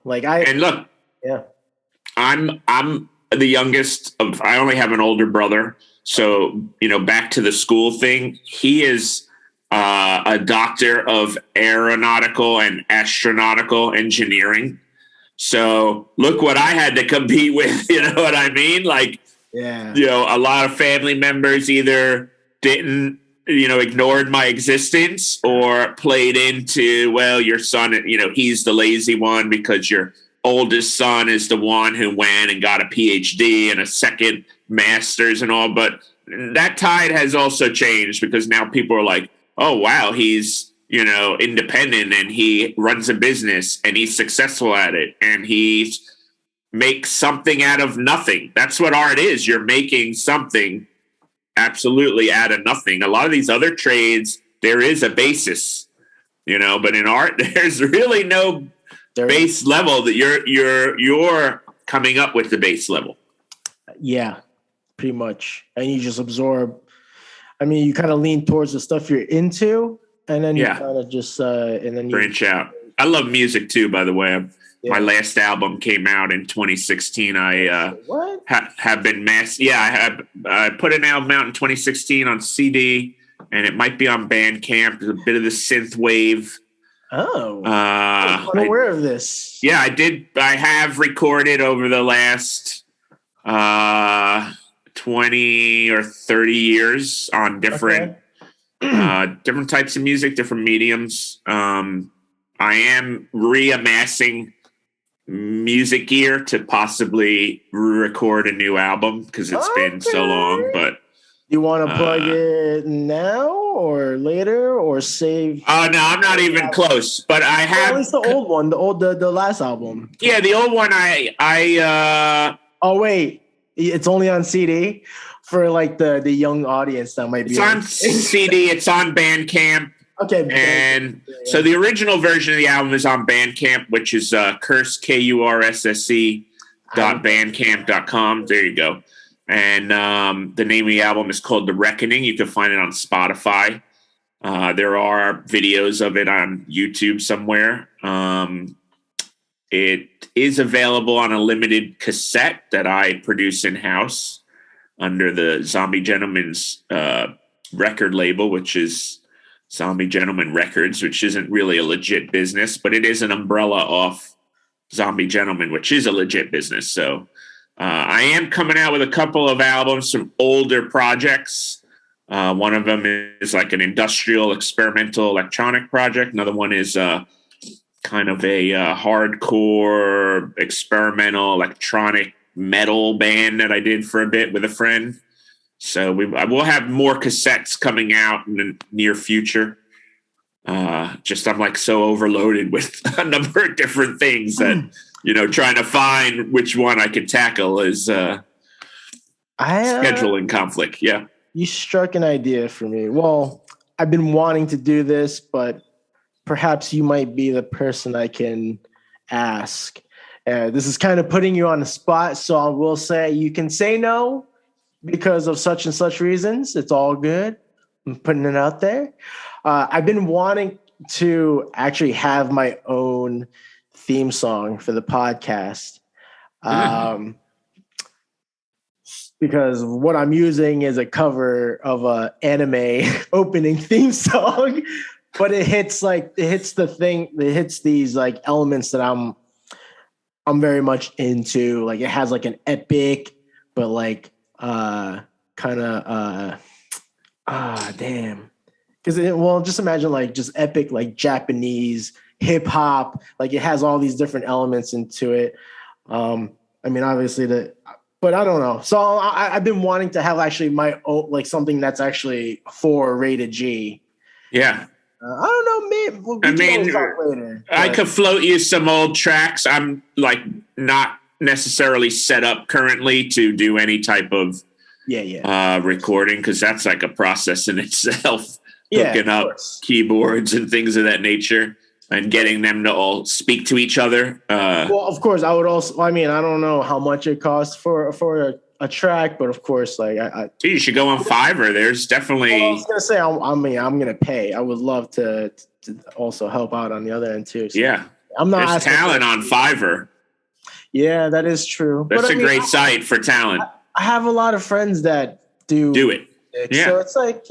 I'm the youngest of, I only have an older brother. So, back to the school thing, he is a doctor of aeronautical and astronautical engineering. So look what I had to compete with, you know what I mean? A lot of family members either didn't, ignored my existence or played into, well, your son, he's the lazy one because your oldest son is the one who went and got a PhD and a second master's and all. But that tide has also changed because now people are like, oh, wow, he's, independent and he runs a business and he's successful at it and he makes something out of nothing. That's what art is. You're making something absolutely out of nothing. A lot of these other trades, there is a basis, but in art, there's really no base level that you're coming up with the base level. Yeah, pretty much. And you just absorb. I mean, you kind of lean towards the stuff you're into, and then you kind of just and then you branch out. I love music too, by the way. My last album came out in 2016. I have been I put an album out in 2016 on CD, and it might be on Bandcamp. There's a bit of the synth wave Oh, I'm unaware of this. Yeah, I did. I have recorded over the last 20 or 30 years on different different types of music, different mediums. I am reamassing music gear to possibly record a new album because it's been so long. But you want to plug it now or later or save? Oh no, I'm not even close. But I have at least the old one, the last album. Yeah, the old one. Oh wait, it's only on CD for like the young audience that might be. It's on CD. It's on Bandcamp. Okay. And so the original version of the album is on Bandcamp, which is Kursse, KURSSE.bandcamp.com. There you go. And the name of the album is called The Reckoning. You can find it on Spotify. There are videos of it on YouTube somewhere. It is available on a limited cassette that I produce in-house under the Zombie Gentleman's record label, which is Zombie Gentleman Records, which isn't really a legit business, but it is an umbrella off Zombie Gentleman, which is a legit business. So I am coming out with a couple of albums, some older projects. One of them is like an industrial experimental electronic project. Another one is kind of a hardcore experimental electronic metal band that I did for a bit with a friend. So I will have more cassettes coming out in the near future. I'm like so overloaded with a number of different things that, trying to find which one I could tackle is scheduling conflict. Yeah. You struck an idea for me. Well, I've been wanting to do this, but perhaps you might be the person I can ask. This is kind of putting you on the spot, so I will say you can say no because of such and such reasons. It's all good. I'm putting it out there. I've been wanting to actually have my own theme song for the podcast. Because what I'm using is a cover of an anime opening theme song, but it hits these like elements that I'm very much into. Like it has like an epic, but like damn. Because just imagine like just epic like Japanese hip hop. Like it has all these different elements into it. Obviously but I don't know. So I've been wanting to have actually my own, like something that's actually for rated G. Yeah. I don't know, maybe I could float you some old tracks. I'm like not necessarily set up currently to do any type of recording because that's like a process in itself. Hooking up keyboards and things of that nature and getting them to all speak to each other. Well, of course, I would also. I don't know how much it costs for a track, but of course, like you should go on Fiverr. There's definitely. I was gonna say, I'm gonna pay. I would love to also help out on the other end too. So yeah, I'm not. There's talent on Fiverr. Yeah, that is true. That's a great site for talent. I have a lot of friends that do it. Yeah, so it's like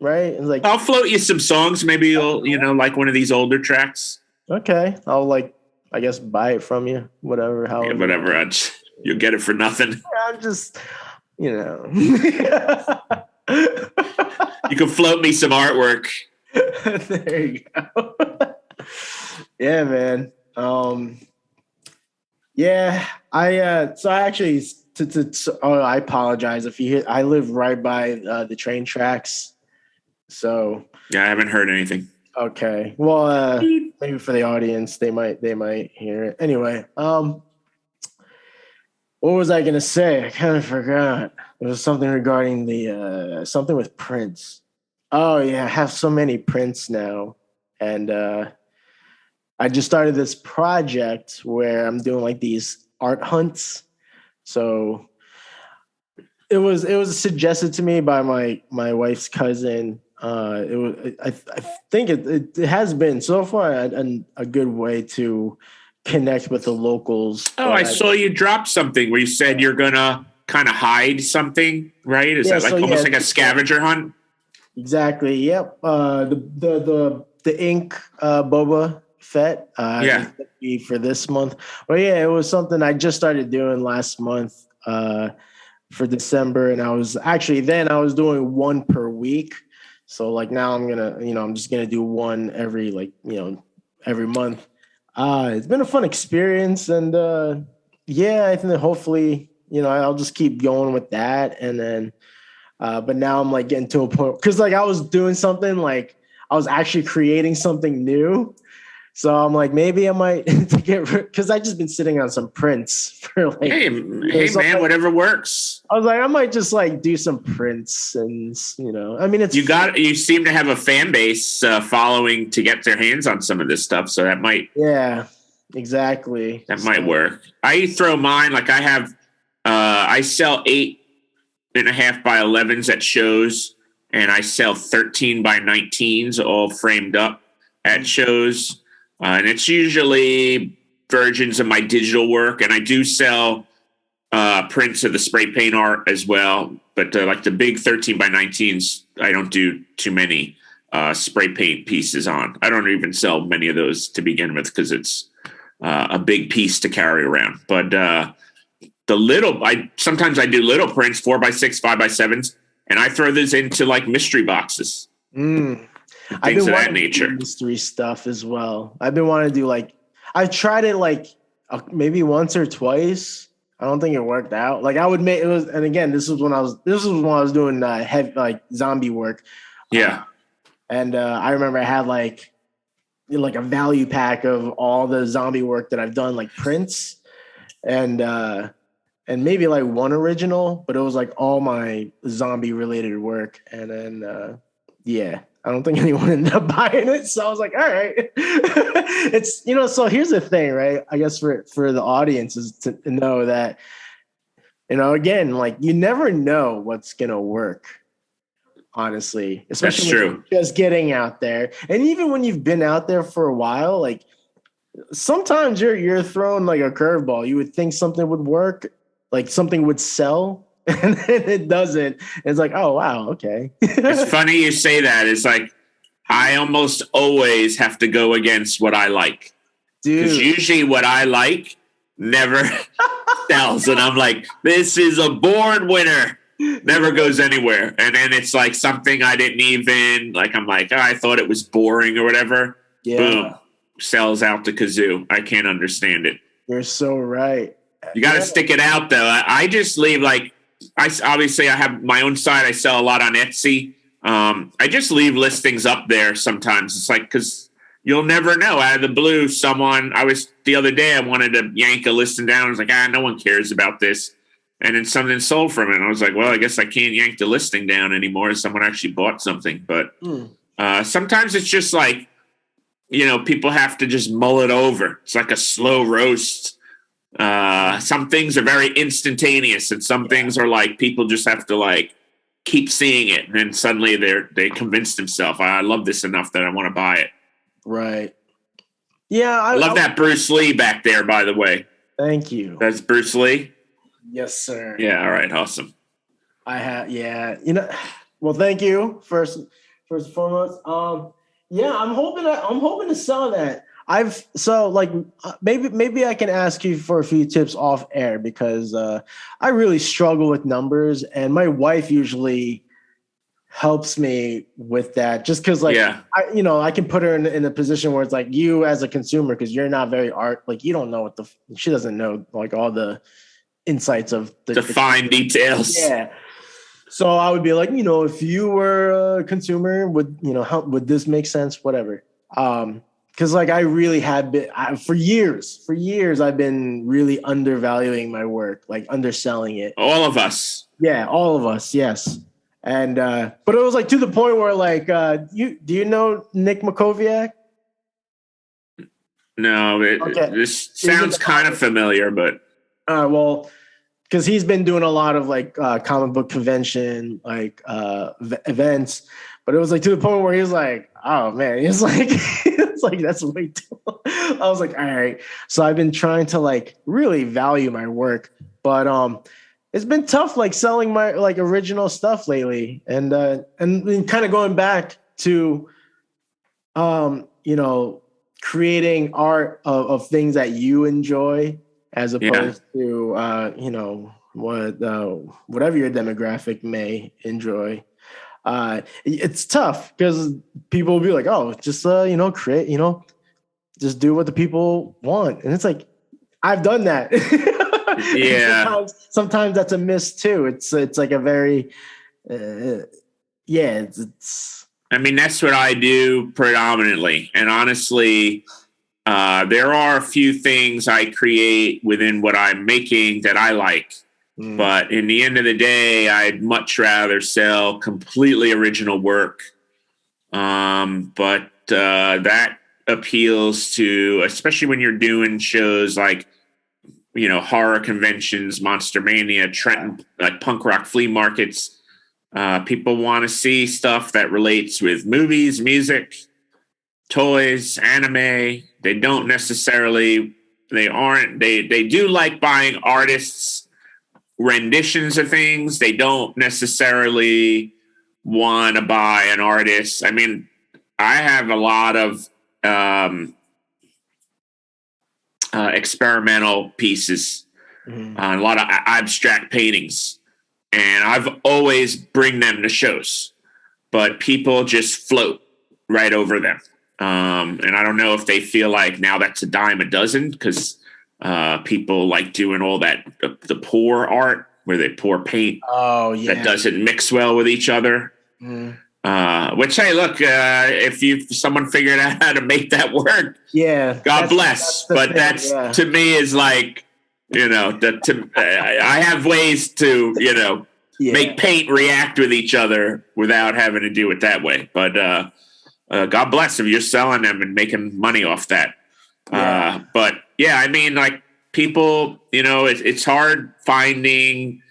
right? It's like I'll float you some songs. Maybe you'll like one of these older tracks. Okay, I'll I guess buy it from you. Whatever. Whatever. You'll get it for nothing. I'm just, You can float me some artwork. There you go. Yeah, man. Yeah, I actually I apologize if you hear. I live right by the train tracks. So yeah, I haven't heard anything. Okay, well, maybe for the audience, they might hear it. Anyway, what was I gonna say? I kind of forgot. It was something regarding the something with prints. Oh yeah, I have so many prints now, and I just started this project where I'm doing like these art hunts. So it was suggested to me by my wife's cousin. I think it has been so far a good way to connect with the locals. Oh, I saw you drop something where you said you're gonna kind of hide something, right? Is that like almost like a scavenger hunt? Exactly. Yep. The the ink Boba Fett. Yeah. Be for this month. But yeah, it was something I just started doing last month for December, and I was doing one per week. So like now I'm just gonna do one every month. It's been a fun experience, and yeah, I think that hopefully I'll just keep going with that, and then but now I'm like getting to a point because like I was doing something like I was actually creating something new. So I'm like, maybe I might because I just been sitting on some prints for like. Hey man, whatever works. I was like, I might just like do some prints, and I mean, you seem to have a fan base following to get their hands on some of this stuff, so that might exactly might work. I throw mine like I have. I sell 8.5 by 11s at shows, and I sell 13 by 19s all framed up at shows. And it's usually versions of my digital work. And I do sell prints of the spray paint art as well. But like the big 13 by 19s, I don't do too many spray paint pieces on. I don't even sell many of those to begin with because it's a big piece to carry around. But sometimes I do little prints, 4x6, 5x7s, and I throw those into like mystery boxes. Things of that nature. Mystery stuff as well. I've been wanting to do I've tried it maybe once or twice. I don't think it worked out. Like I would make it was, and again, this was when I was doing heavy zombie work. Yeah. And I remember I had like a value pack of all the zombie work that I've done, like prints, and maybe like one original, but it was like all my zombie related work. And then I don't think anyone ended up buying it. So I was like, all right. It's, so here's the thing, right? I guess for the audience is to know that, again, like you never know what's going to work, honestly, especially when you're just getting out there. And even when you've been out there for a while, like sometimes you're thrown like a curveball. You would think something would work, like something would sell, and then it doesn't. It's like, oh wow, okay. It's funny you say that. It's like I almost always have to go against what I like, because usually what I like never sells, and I'm like, this is a board winner, never goes anywhere. And then it's like something I didn't even like. I'm like, I thought it was boring or whatever. Yeah. Boom, sells out the kazoo. I can't understand it. You're so right. You got to stick it out though. I just leave I have my own site. I sell a lot on Etsy. I just leave listings up there sometimes. It's like, because you'll never know. Out of the blue, the other day I wanted to yank a listing down. I was like, no one cares about this. And then something sold from it. And I was like, well, I guess I can't yank the listing down anymore. Someone actually bought something. But sometimes it's just like, people have to just mull it over. It's like a slow roast. Some things are very instantaneous, and some things are like people just have to like keep seeing it, and then suddenly they convince themselves, I love this enough that I want to buy it. Right. Yeah, I love that Bruce Lee back there, by the way. Thank you. That's Bruce Lee? Yes, sir. Yeah, all right, awesome. Well, thank you first and foremost. I'm hoping to sell that. Maybe I can ask you for a few tips off air, because I really struggle with numbers, and my wife usually helps me with that, just because I can put her in a position where it's like, you as a consumer, because you're not very you don't know she doesn't know like all the insights of the fine details. Yeah. So I would be like, if you were a consumer, would this make sense? Whatever. Because like I really have been for years I've been really undervaluing my work, like underselling it. All of us. Yeah, all of us. Yes. And but it was like to the point where like do you know Nick Makoviak? No, this sounds kind of familiar, but well, because he's been doing a lot of like comic book convention like events, but it was like to the point where he's like, oh man, he's like it's like that's way too long. I was like, all right. So I've been trying to like really value my work, but it's been tough like selling my like original stuff lately, and kind of going back to you know, creating art of things that you enjoy as opposed to you know, whatever your demographic may enjoy. It's tough because people will be like, oh, just you know, create, you know, just do what the people want. And it's like, I've done that. Yeah. Sometimes that's a miss too. It's like a very yeah, it's I mean, that's what I do predominantly. And honestly, there are a few things I create within what I'm making that I like. But in the end of the day, I'd much rather sell completely original work. But that appeals to, especially when you're doing shows like, you know, horror conventions, Monster Mania, Trenton, like punk rock flea markets. People want to see stuff that relates with movies, music, toys, anime. They don't necessarily, they do like buying artists' renditions of things. They don't necessarily want to buy an artist. I mean, I have a lot of experimental pieces, a lot of abstract paintings, and I've always bring them to shows, but people just float right over them. And I don't know if they feel like now that's a dime a dozen because people like doing all that, the pour art where they pour paint that doesn't mix well with each other. Which, hey, look, if someone figured out how to make that work, God bless. But that's to me is like, you know, I have ways to, you know, make paint react with each other without having to do it that way. But God bless if you're selling them and making money off that. But yeah, I mean, like people, you know, it's hard finding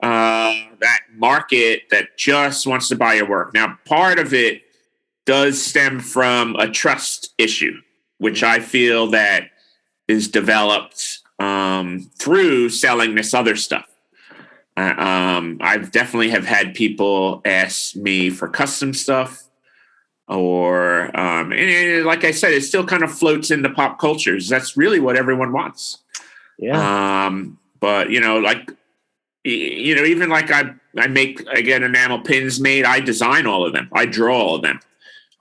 that market that just wants to buy your work. Now, part of it does stem from a trust issue, which I feel that is developed through selling this other stuff. I've definitely have had people ask me for custom stuff, or and like I said, it still kind of floats into pop cultures. That's really what everyone wants. But you know, like, you know, even like I get enamel pins made. I design all of them. I draw all of them.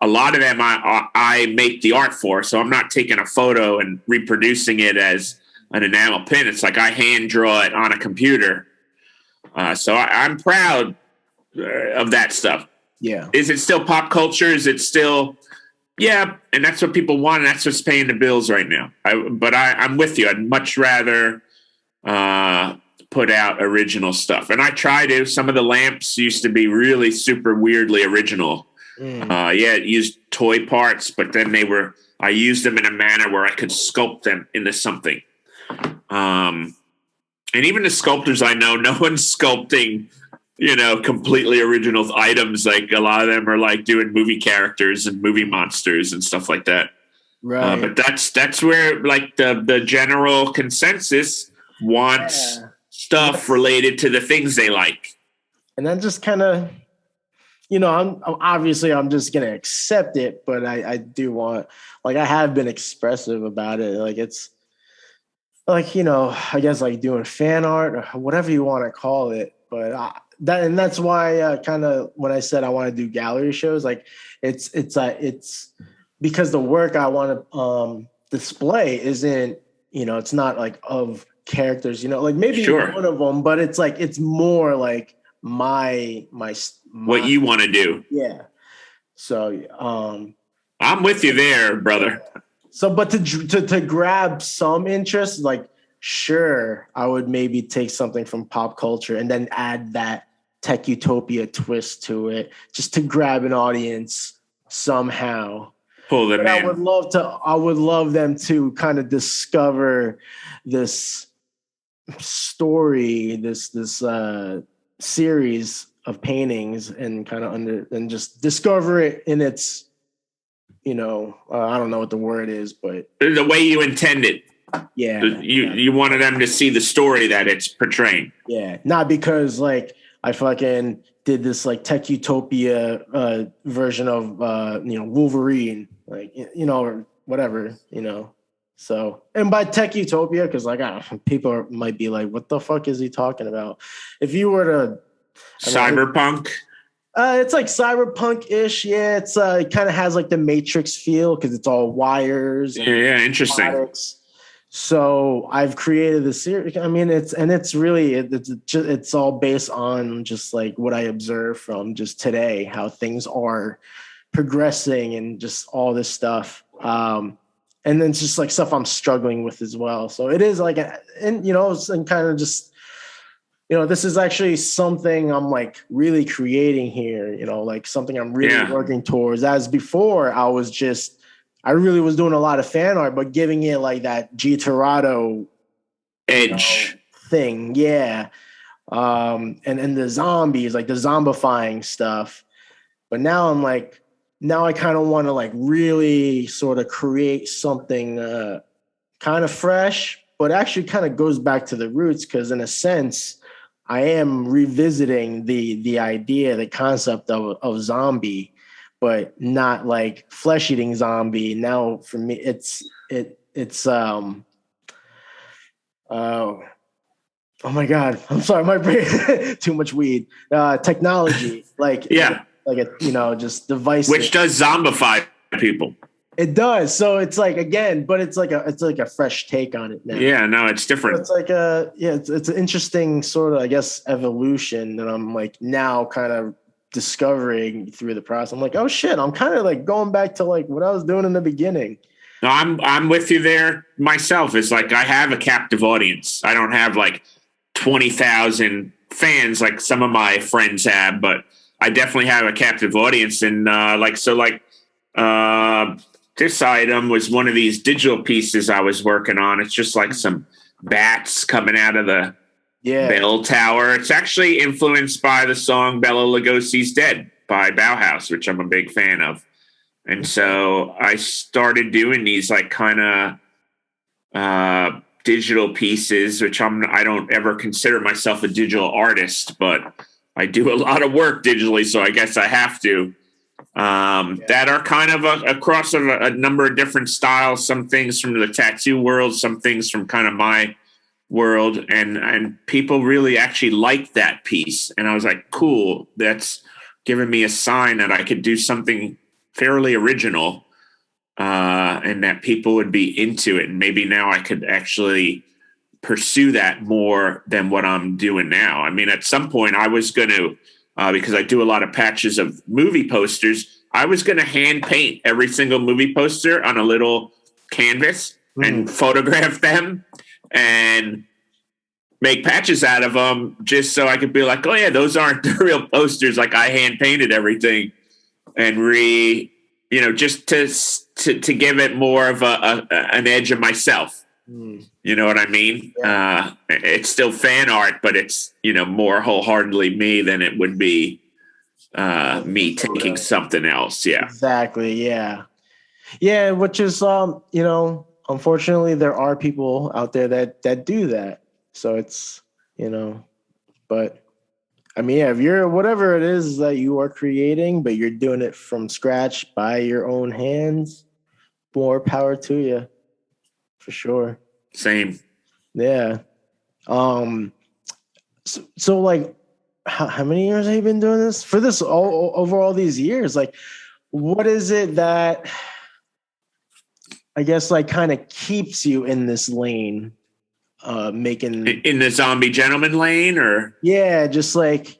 A lot of them I make the art for. So I'm not taking a photo and reproducing it as an enamel pin. It's like I hand draw it on a computer. So I'm proud of that stuff. Yeah. Is it still pop culture? Is it still? Yeah. And that's what people want. And that's what's paying the bills right now. But I'm with you. I'd much rather put out original stuff. And I try to. Some of the lamps used to be really super weirdly original. It used toy parts, but then I used them in a manner where I could sculpt them into something. And even the sculptors I know, no one's sculpting, you know, completely original items. Like a lot of them are like doing movie characters and movie monsters and stuff like that. Right. But that's where like the general consensus wants stuff related to the things they like. And then just kind of, you know, I'm obviously I'm just gonna accept it, but I do want, like, I have been expressive about it. Like it's like, you know, I guess like doing fan art or whatever you want to call it. But that's why kind of when I said I want to do gallery shows, like it's because the work I want to display isn't, you know, it's not like of characters, you know, like maybe one of them, but it's like it's more like my what you want to do. Yeah. So I'm with you there, brother. So, but to grab some interest, like, sure, I would maybe take something from pop culture and then add that tech utopia twist to it, just to grab an audience somehow. Pull them in. I would love them to kind of discover this story, this series of paintings, and kind of and just discover it in its, you know, I don't know what the word is, but the way you intend it. Yeah. You wanted them to see the story that it's portraying. Yeah. Not because like, I fucking did this like Tech Utopia version of Wolverine, like or whatever, So, and by Tech Utopia, because like people might be like, "What the fuck is he talking about?" If you were to cyberpunk, it's like cyberpunk-ish. Yeah, it's it kind of has like the Matrix feel because it's all wires. And interesting. products. So I've created this series. I mean, it's all based on just like what I observe from just today, how things are progressing and just all this stuff. And then it's just like stuff I'm struggling with as well. So it is like, and kind of just, this is actually something I'm like really creating here, like something I'm really working towards. As before, I really was doing a lot of fan art, but giving it like that artofgterado edge thing. Yeah. And the zombies, like the zombifying stuff. But now I kind of want to like really sort of create something kind of fresh, but actually kind of goes back to the roots. Cause in a sense, I am revisiting the idea, the concept of zombie, but not like flesh eating zombie. Now for me, it's oh my God, I'm sorry, my brain too much weed. Technology, like just devices, which does zombify people. It does. So it's like, again, but it's like a fresh take on it now. Yeah, no, it's different. So it's like it's an interesting sort of, I guess, evolution that I'm like now kind of discovering through the process. I'm like, oh shit, I'm kind of like going back to like what I was doing in the beginning. No, I'm with you there myself. It's like I have a captive audience. I don't have like 20,000 fans like some of my friends have, but I definitely have a captive audience. And this item was one of these digital pieces I was working on. It's just like some bats coming out of the bell tower. It's actually influenced by the song Bela Lugosi's Dead by Bauhaus, which I'm a big fan of. And so I started doing these like kind of digital pieces, which I don't ever consider myself a digital artist, but I do a lot of work digitally, so I guess I have to. That are kind of a cross of a number of different styles, some things from the tattoo world, some things from kind of my world, and people really actually liked that piece. And I was like, cool, that's giving me a sign that I could do something fairly original, and that people would be into it. And maybe now I could actually pursue that more than what I'm doing now. I mean, at some point I was going to, because I do a lot of patches of movie posters, I was going to hand paint every single movie poster on a little canvas and photograph them and make patches out of them, just so I could be like, oh yeah, those aren't the real posters. Like I hand painted everything, and just to give it more of an edge of myself. You know what I mean? Yeah. It's still fan art, but it's, more wholeheartedly me than it would be me taking something else. Yeah. Exactly. Yeah. Yeah. Which is, unfortunately there are people out there that do that. So it's, but I mean, yeah, if you're whatever it is that you are creating, but you're doing it from scratch by your own hands, more power to you. For sure. Same. Yeah. So like, how many years have you been doing this? For this over all these years, like, what is it that I guess like kind of keeps you in this lane, making in the zombie gentleman lane, or just like,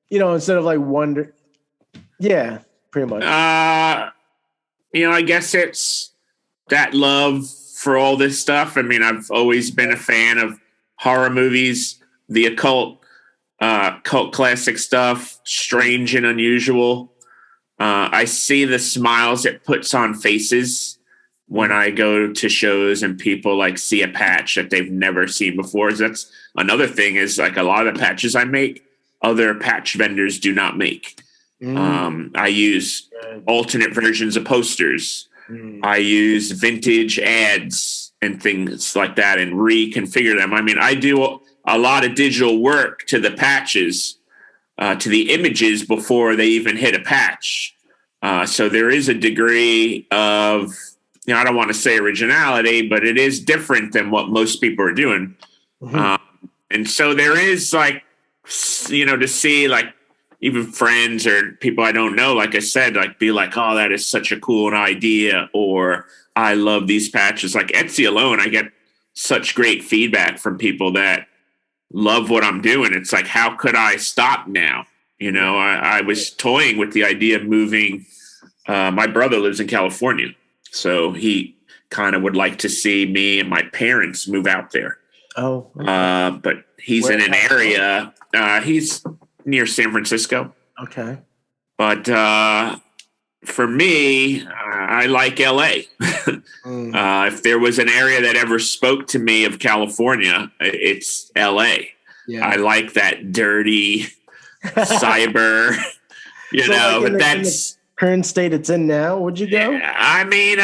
instead of like wonder, pretty much. I guess it's that love for all this stuff. I mean, I've always been a fan of horror movies, the occult, cult classic stuff, strange and unusual. I see the smiles it puts on faces when I go to shows and people like see a patch that they've never seen before. That's another thing, is like a lot of the patches I make, other patch vendors do not make. I use alternate versions of posters. I use vintage ads and things like that and reconfigure them. I mean, I do a lot of digital work to the patches, to the images before they even hit a patch. So there is a degree of, I don't want to say originality, but it is different than what most people are doing. And so there is like, to see like even friends or people I don't know, like I said, like be like, oh, that is such a cool idea, or I love these patches. Like Etsy alone, I get such great feedback from people that love what I'm doing. It's like, how could I stop now? I was toying with the idea of moving. My brother lives in California, so he kind of would like to see me and my parents move out there. Oh, okay. But he's in an area. He's near San Francisco. Okay. But for me, I like LA. If there was an area that ever spoke to me of California, it's LA. Yeah. I like that dirty cyber, but that's current state it's in now. Would you go? I mean,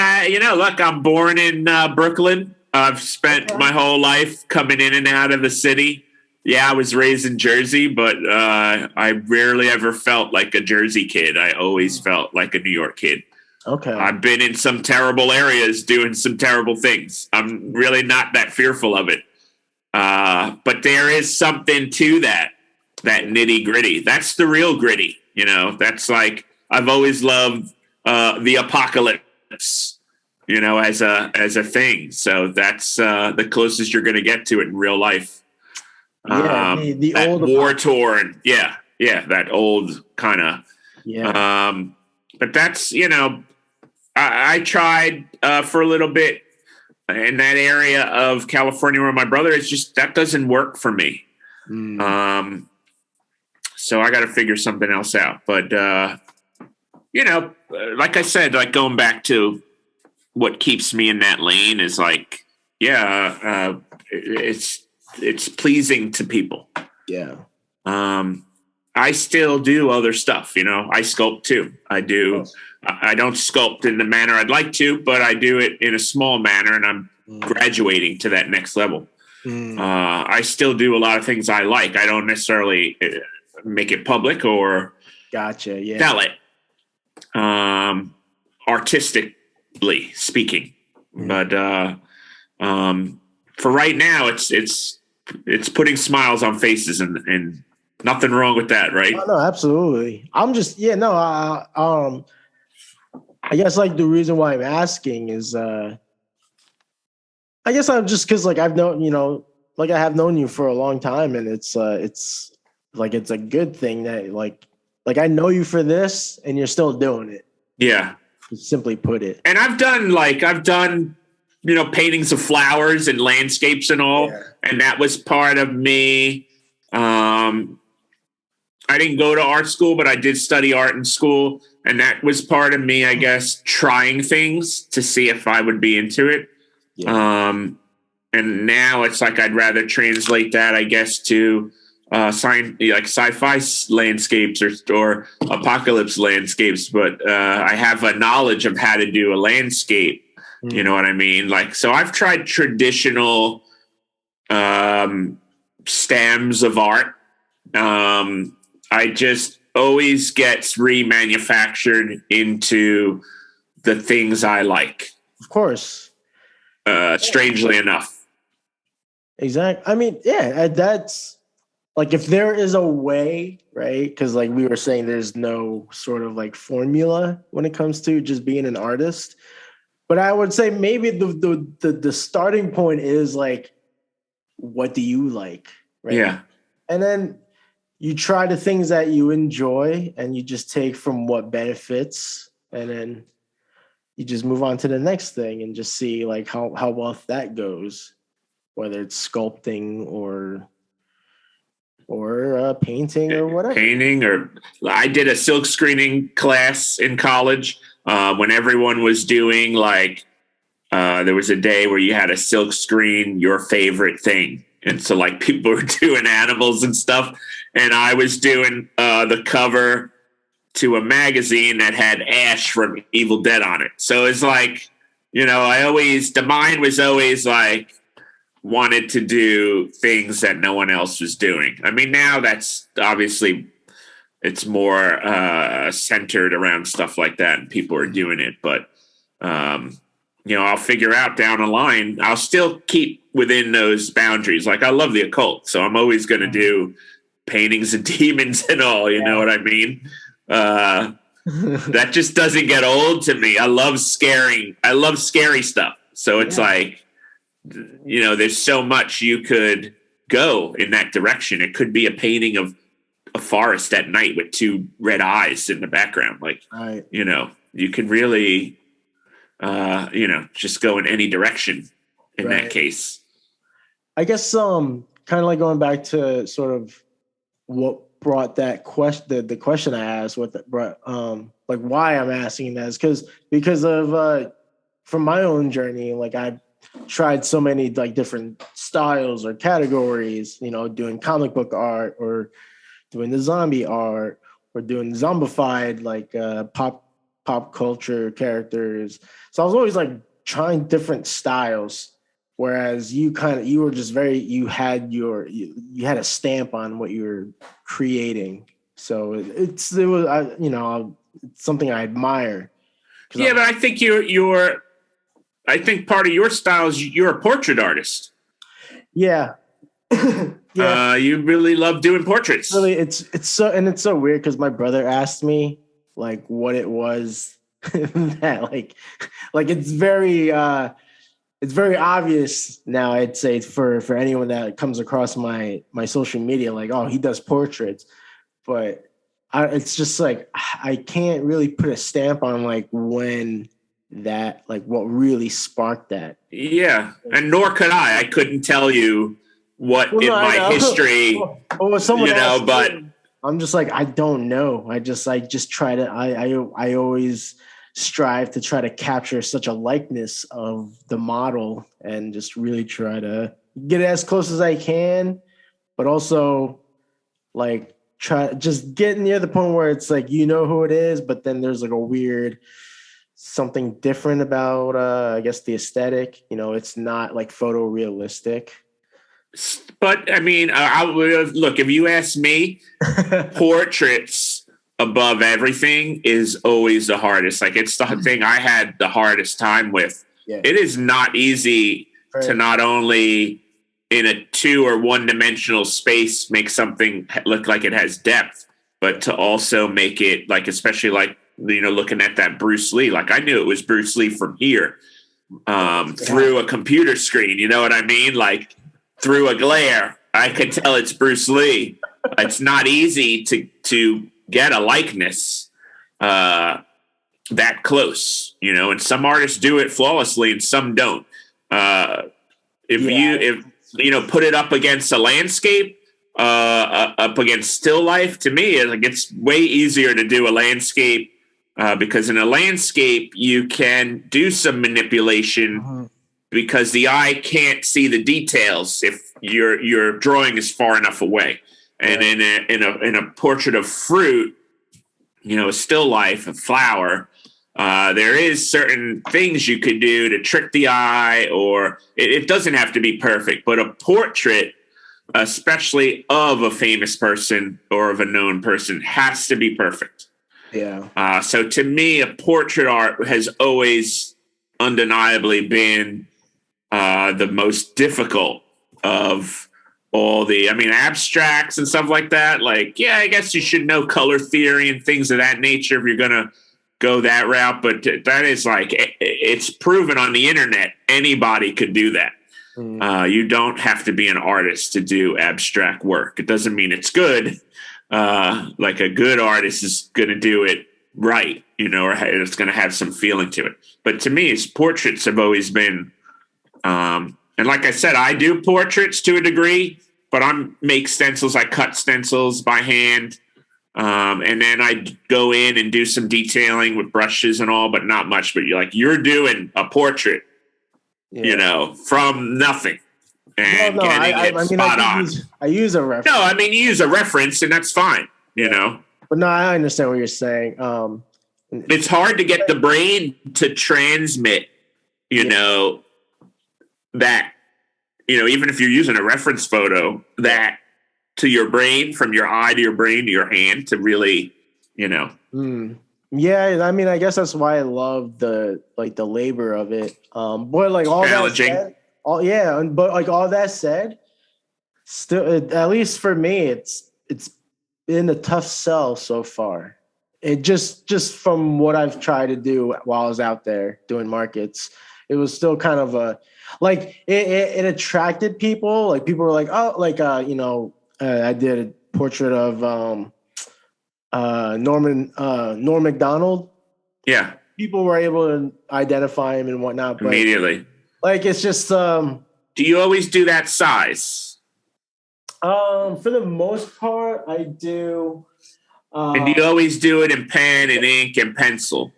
look, I'm born in Brooklyn. I've spent my whole life coming in and out of the city. Yeah, I was raised in Jersey, but I rarely ever felt like a Jersey kid. I always felt like a New York kid. Okay. I've been in some terrible areas doing some terrible things. I'm really not that fearful of it. But there is something to that nitty gritty. That's the real gritty. That's like, I've always loved the apocalypse, as a thing. So that's the closest you're going to get to it in real life. Yeah, the old war torn. Yeah, that old kind of. Yeah. But that's, I tried for a little bit in that area of California where my brother is. Just that doesn't work for me. So I got to figure something else out. But like I said, like going back to what keeps me in that lane is like, it's pleasing to people. Yeah. I still do other stuff, I sculpt too. I do. I don't sculpt in the manner I'd like to, but I do it in a small manner, and I'm graduating to that next level. I still do a lot of things I like. I don't necessarily make it public or gotcha. Yeah. sell it. Artistically speaking, but for right now, it's putting smiles on faces, and nothing wrong with that, right? Oh, no, absolutely. I'm just I guess like the reason why I'm asking is I guess I'm just because like I've known I have known you for a long time, and it's like it's a good thing that like I know you for this and you're still doing it. Yeah. To simply put it. And I've done paintings of flowers and landscapes and all. Yeah. And that was part of me. I didn't go to art school, but I did study art in school. And that was part of me, I guess, trying things to see if I would be into it. Yeah. And now it's like I'd rather translate that, I guess, to sci-fi landscapes or apocalypse landscapes. But I have a knowledge of how to do a landscape. You know what I mean? Like, so I've tried traditional stems of art. I just always gets remanufactured into the things I like. Of course. Strangely enough. Exactly. I mean, yeah, that's like if there is a way, right? Because like we were saying, there's no sort of like formula when it comes to just being an artist. But I would say maybe the starting point is like, what do you like? Right? Yeah. And then you try the things that you enjoy and you just take from what benefits, and then you just move on to the next thing and just see like how well that goes, whether it's sculpting or painting or whatever. Painting, or I did a silk screening class in college when everyone was doing like there was a day where you had a silk screen your favorite thing. And so like people were doing animals and stuff. And I was doing the cover to a magazine that had Ash from Evil Dead on it. So it's like, the mind was always like wanted to do things that no one else was doing. I mean, now that's obviously it's more centered around stuff like that, and people are doing it. But I'll figure out down the line. I'll still keep within those boundaries. Like I love the occult, so I'm always going to do paintings of demons and all. You know what I mean? That just doesn't get old to me. I love scary stuff. So it's like, there's so much you could go in that direction. It could be a painting of a forest at night with two red eyes in the background. Like, you can really, just go in any direction in that case. I guess, kind of like going back to sort of what brought that question, the question I asked, like why I'm asking that is because of, from my own journey, like I've tried so many like different styles or categories, doing comic book art or doing the zombie art or doing zombified, like pop culture characters. So I was always like trying different styles. Whereas you were just you had a stamp on what you were creating. So it's something I admire. Yeah, but I think I think part of your style is you're a portrait artist. Yeah. Yeah. You really love doing portraits. Really, it's so weird because my brother asked me like what it was that like it's very obvious now, I'd say, for anyone that comes across my social media, like, oh, he does portraits. But it's just like, I can't really put a stamp on like when that, like what really sparked that. Yeah. And nor could I. I couldn't tell you what in my history, but I'm just like, I don't know. I just try to, I always strive to try to capture such a likeness of the model and just really try to get it as close as I can, but also like try just get near the point where it's like, who it is, but then there's like a weird something different about, I guess the aesthetic, it's not like photorealistic. But I mean, look, if you ask me, portraits above everything is always the hardest. Like it's the thing I had the hardest time with. Yeah. It is not easy to not only in a 2 or 1 dimensional space make something look like it has depth, but to also make it like, especially like, looking at that Bruce Lee, like I knew it was Bruce Lee from here, through a computer screen, you know what I mean? Like through a glare, I could tell it's Bruce Lee. It's not easy to get a likeness that close, and some artists do it flawlessly and some don't. If you put it up against a landscape, up against still life, to me, it's way easier to do a landscape because in a landscape you can do some manipulation because the eye can't see the details if your drawing is far enough away. And in a portrait of fruit, a still life, a flower, there is certain things you could do to trick the eye, or it doesn't have to be perfect, but a portrait, especially of a famous person or of a known person, has to be perfect. Yeah. So to me, a portrait art has always undeniably been the most difficult of all the, abstracts and stuff like that. Like, yeah, I guess you should know color theory and things of that nature if you're going to go that route. But that is like, it's proven on the internet. Anybody could do that. You don't have to be an artist to do abstract work. It doesn't mean it's good. Like a good artist is going to do it right, or it's going to have some feeling to it. But to me, portraits have always been, and like I said, I do portraits to a degree, but I make stencils. I cut stencils by hand. And then I go in and do some detailing with brushes and all, but not much. But you're doing a portrait, from nothing and getting it spot on. I use a reference. No, you use a reference and that's fine, But no, I understand what you're saying. It's hard to get the brain to transmit, that, even if you're using a reference photo, that to your brain, from your eye to your brain to your hand to really, Yeah, I mean, I guess that's why I love the labor of it. But like all challenging. that said, but like all that said, still, at least for me, it's been a tough sell so far. It just from what I've tried to do while I was out there doing markets, it was still kind of it attracted people. Like people were like, oh, like I did a portrait of Norm Macdonald. Yeah. People were able to identify him and whatnot. But immediately. Like it's just do you always do that size? For the most part, I do. And do you always do it in pen and ink and pencil?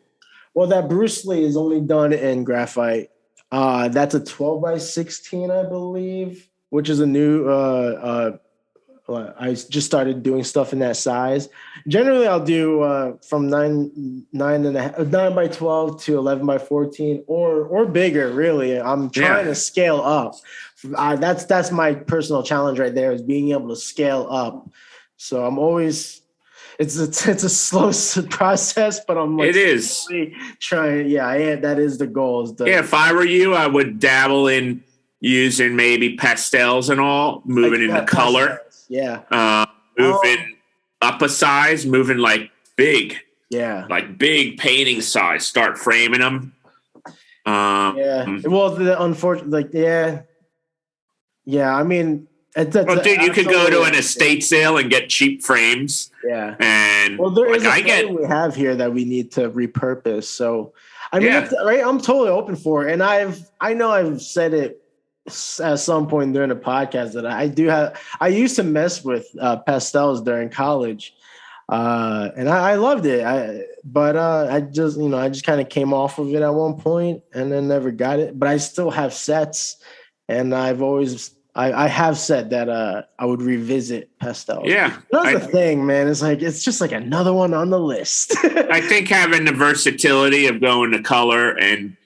Well, that Bruce Lee is only done in graphite. That's a 12 by 16, I believe, which is a new I just started doing stuff in that size. Generally, I'll do from 9 by 12 to 11 by 14 or bigger. Really, I'm trying to scale up. That's my personal challenge right there, is being able to scale up. So I'm always it's a slow process, but I'm like, it is trying. Yeah, I am. That is the goal. If I were you, I would dabble in using maybe pastels and all, moving into color. Yeah. Moving up a size, moving like big. Yeah. Like big painting size. Start framing them. Yeah. Well, yeah. I mean, dude, you could go to an estate sale and get cheap frames. Yeah. And there is a frame we have here that we need to repurpose. So, I mean, right. I'm totally open for it, and I know I've said it at some point during the podcast that I used to mess with pastels during college, and I loved it. I just kind of came off of it at one point and then never got it. But I still have sets, and I have said that I would revisit pastels. Yeah, that's the thing, man. It's just like another one on the list. I think having the versatility of going to color and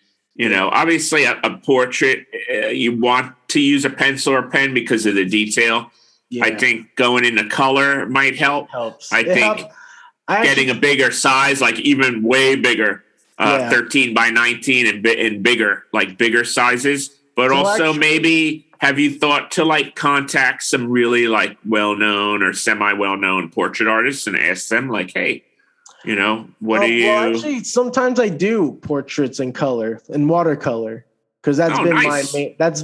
obviously a portrait, you want to use a pencil or pen because of the detail. Yeah. I think going into color might help. Helps. I think getting a bigger size, like even way bigger, 13 by 19 and bigger, like bigger sizes. But maybe have you thought to contact some really well-known or semi-well-known portrait artists and ask them hey, what do you? Well, actually, sometimes I do portraits in color, in watercolor, because that's been nice. My main. Because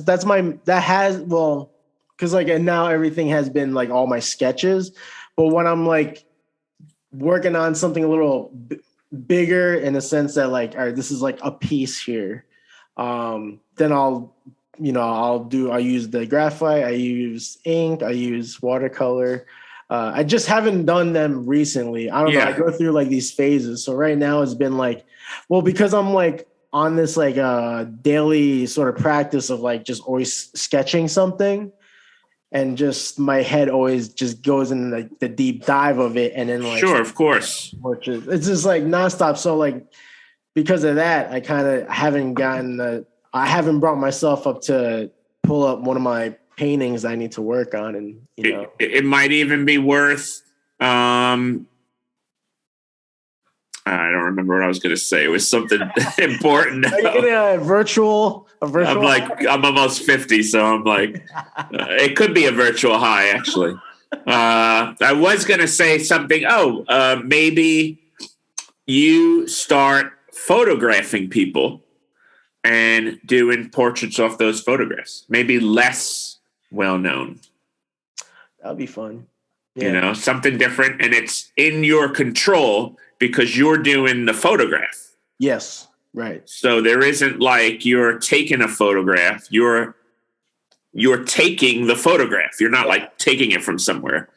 and now everything has been all my sketches. But when I'm working on something a little bigger, in a sense that all right, this is a piece here, then I'll use the graphite, I use ink, I use watercolor. I just haven't done them recently. I don't know. I go through these phases. So right now it's been because I'm on this daily sort of practice of just always sketching something, and just my head always just goes in the deep dive of it, and then sure, of course, it's just nonstop. So because of that, I kind of haven't I haven't brought myself up to pull up one of my paintings I need to work on, and it might even be worth I don't remember what I was going to say. It was something important. Are you getting a virtual I'm almost 50, so I'm it could be a virtual high, actually. I was going to say something. Maybe you start photographing people and doing portraits off those photographs. Maybe less well-known. That'll be fun. Yeah. Something different, and it's in your control because you're doing the photograph. Yes, right. So there isn't you're taking a photograph. You're taking the photograph. You're not taking it from somewhere.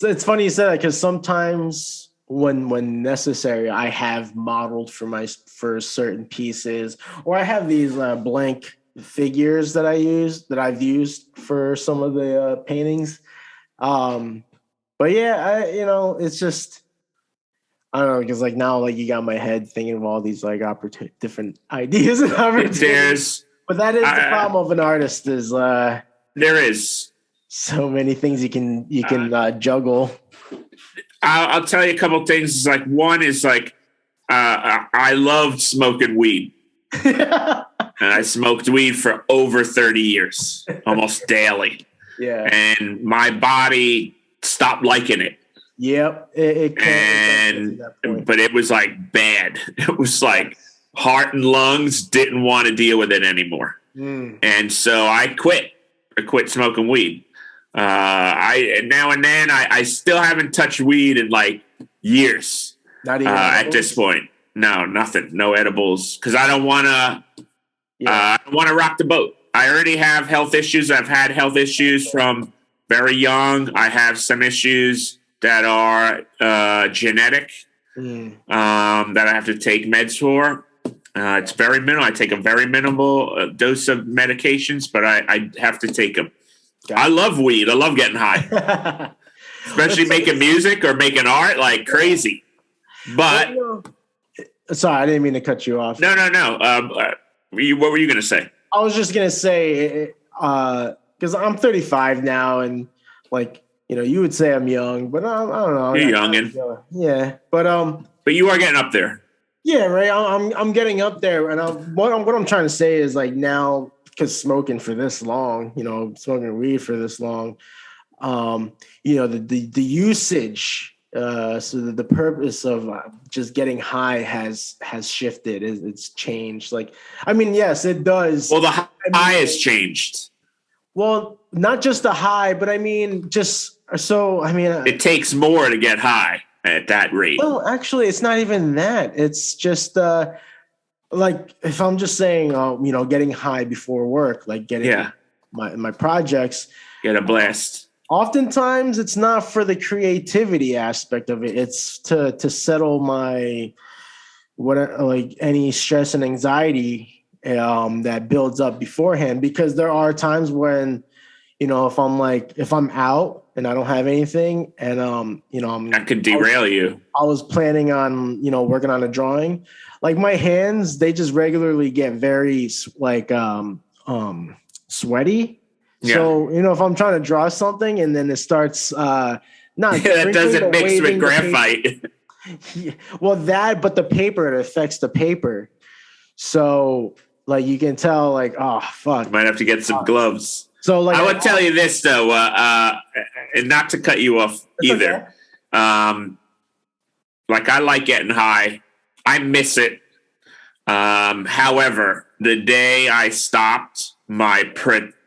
So it's funny you said that, because sometimes when necessary, I have modeled for certain pieces, or I have these blank figures that I've used for some of the paintings. But yeah, it's just, I don't know, because now you got my head thinking of all these different ideas and opportunities. But that is the problem of an artist is there is. So many things you can juggle. I'll tell you a couple things. It's like one is like I loved smoking weed. And I smoked weed for over 30 years, almost daily. Yeah. And my body stopped liking it. Yep. But it was like bad. It was like heart and lungs didn't want to deal with it anymore. And so I quit. I quit smoking weed. I now and then I still haven't touched weed in like years. Not even at this point. No, nothing. No edibles. Because I don't want to. I want to rock the boat. I already have health issues. I've had health issues from very young. I have some issues that are genetic that I have to take meds for. It's very minimal. I take a very minimal dose of medications, but I have to take them. I love weed. I love getting high, especially making music or making art like crazy. But sorry, I didn't mean to cut you off. No. What were you going to say? I was just going to say, because I'm 35 now, and like, you would say I'm young, but I don't know. You're youngin'. Yeah, but you are getting up there. Yeah, right. I'm getting up there, and what I'm trying to say is like now, because smoking for this long, smoking weed for this long, the usage. So the purpose of just getting high has shifted. It's changed. Like, I mean, yes, it does. Well, the high has changed. Well, not just the high, but I mean, it takes more to get high at that rate. Well, actually, it's not even that. It's just like if I'm just saying, getting high before work, like getting my projects, get a blast. Oftentimes, it's not for the creativity aspect of it. It's to settle my any stress and anxiety that builds up beforehand. Because there are times when, if I'm out and I don't have anything, and that could derail you. I was planning on working on a drawing. Like my hands, they just regularly get very sweaty. Yeah. So, if I'm trying to draw something and then it starts that doesn't mix with graphite. Well, but the paper, it affects the paper. So, like, you can tell, like, oh, fuck. You might have to get some gloves. So, like, I would tell you this, though, and not to cut you off either. Okay. Like, I like getting high. I miss it. However, the day I stopped, my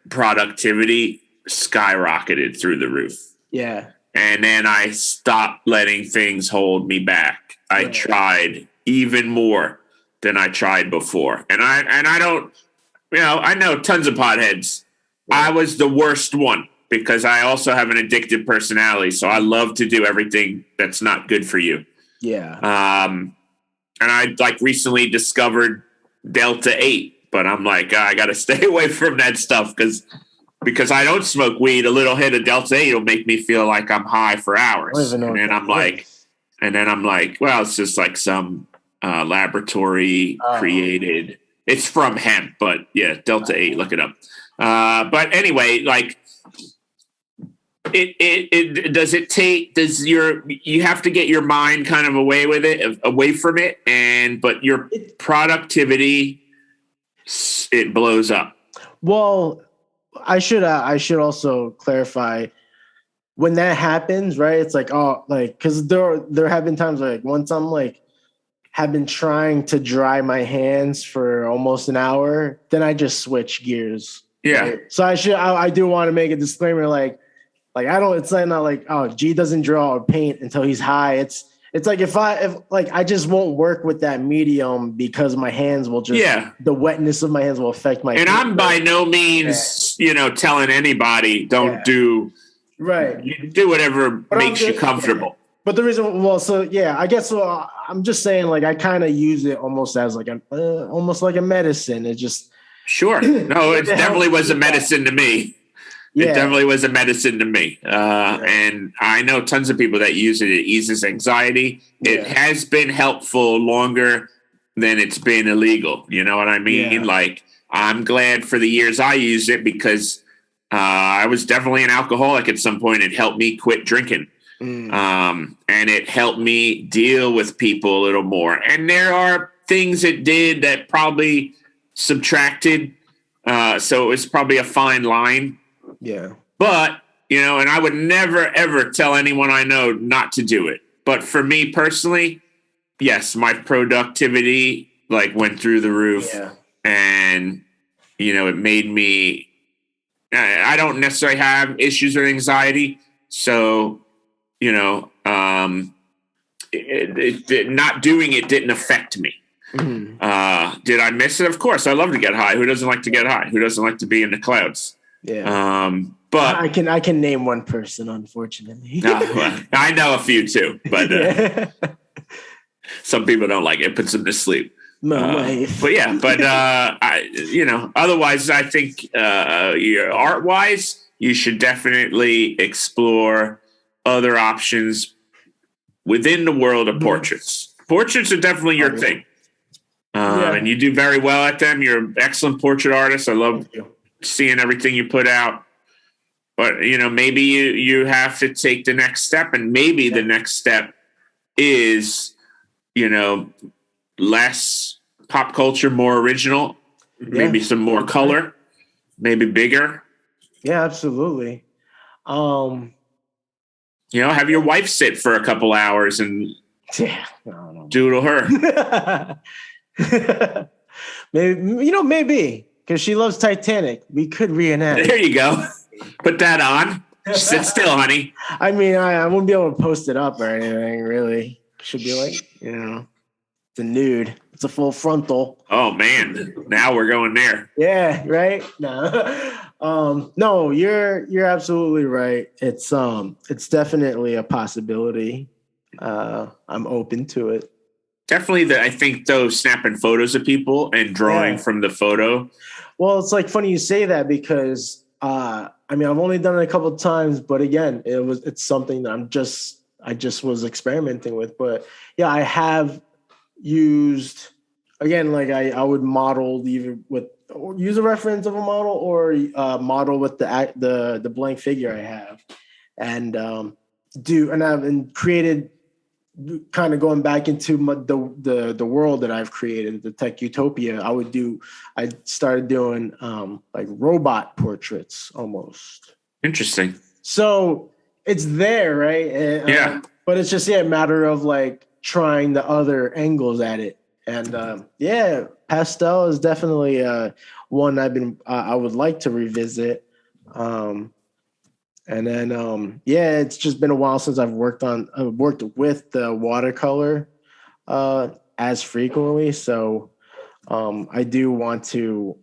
productivity skyrocketed through the roof. Yeah. And then I stopped letting things hold me back. I tried even more than I tried before. And I don't, I know tons of potheads. Yeah. I was the worst one because I also have an addictive personality. So I love to do everything that's not good for you. Yeah. And I recently discovered Delta 8, but I'm like, I got to stay away from that stuff because I don't smoke weed. A little hit of Delta 8 will make me feel like I'm high for hours. And then I'm like, well, it's just like some laboratory created. It's from hemp, but yeah, Delta 8, look it up. But anyway, like you have to get your mind kind of away from it, but your productivity, it blows up. Well, I should also clarify when that happens, right? It's like, because there have been times like once I'm like have been trying to dry my hands for almost an hour, then I just switch gears. Yeah. Right? So I do want to make a disclaimer, like it's not like, oh, G doesn't draw or paint until he's high. It's like if I just won't work with that medium because my hands will just the wetness of my hands will affect my. And paper. I'm by no means telling anybody don't do right. You do whatever makes you comfortable. Yeah. But the reason, I guess so. I'm just saying, like I kind of use it almost as like almost like a medicine. It just sure. No, it definitely was a medicine to me. It definitely was a medicine to me. And I know tons of people that use it. It eases anxiety. It has been helpful longer than it's been illegal. You know what I mean? Yeah. Like, I'm glad for the years I used it because I was definitely an alcoholic at some point. It helped me quit drinking. And it helped me deal with people a little more. And there are things it did that probably subtracted. So it was probably a fine line. Yeah. But, and I would never, ever tell anyone I know not to do it. But for me personally, yes, my productivity went through the roof. Yeah. And, it made me, I don't necessarily have issues with anxiety. So, not doing it didn't affect me. Did I miss it? Of course. I love to get high. Who doesn't like to get high? Who doesn't like to be in the clouds? Yeah. But I can name one person, unfortunately. Well, I know a few too, but some people don't like it. It puts them to sleep. My wife. But yeah, otherwise, I think art wise, you should definitely explore other options within the world of portraits. Portraits are definitely your thing. And you do very well at them. You're an excellent portrait artist. I love seeing everything you put out. But, maybe you have to take the next step. And maybe the next step is, less pop culture, more original, maybe some more color, maybe bigger. Yeah, absolutely. Have your wife sit for a couple hours and doodle her. Maybe because she loves Titanic. We could reenact. There you go. Put that on. Sit still, honey. I mean, I won't be able to post it up or anything, really. Should be it's a nude. It's a full frontal. Oh, man. Now we're going there. Yeah, right? No. No, you're absolutely right. It's definitely a possibility. I'm open to it. Definitely, I think, though, snapping photos of people and drawing from the photo. Well, it's funny you say that because I've only done it a couple of times, but again, it's something that I just was experimenting with. But yeah, I have used, again, I would model either use a reference of a model or model with the blank figure I have, and I've created, kind of going back into the world that I've created, the tech utopia. I started doing robot portraits almost. Interesting. So it's there, right? And, but it's just a matter of trying the other angles at it. And pastel is definitely one I would like to revisit. And then, it's just been a while since I've worked with the watercolor as frequently. So I do want to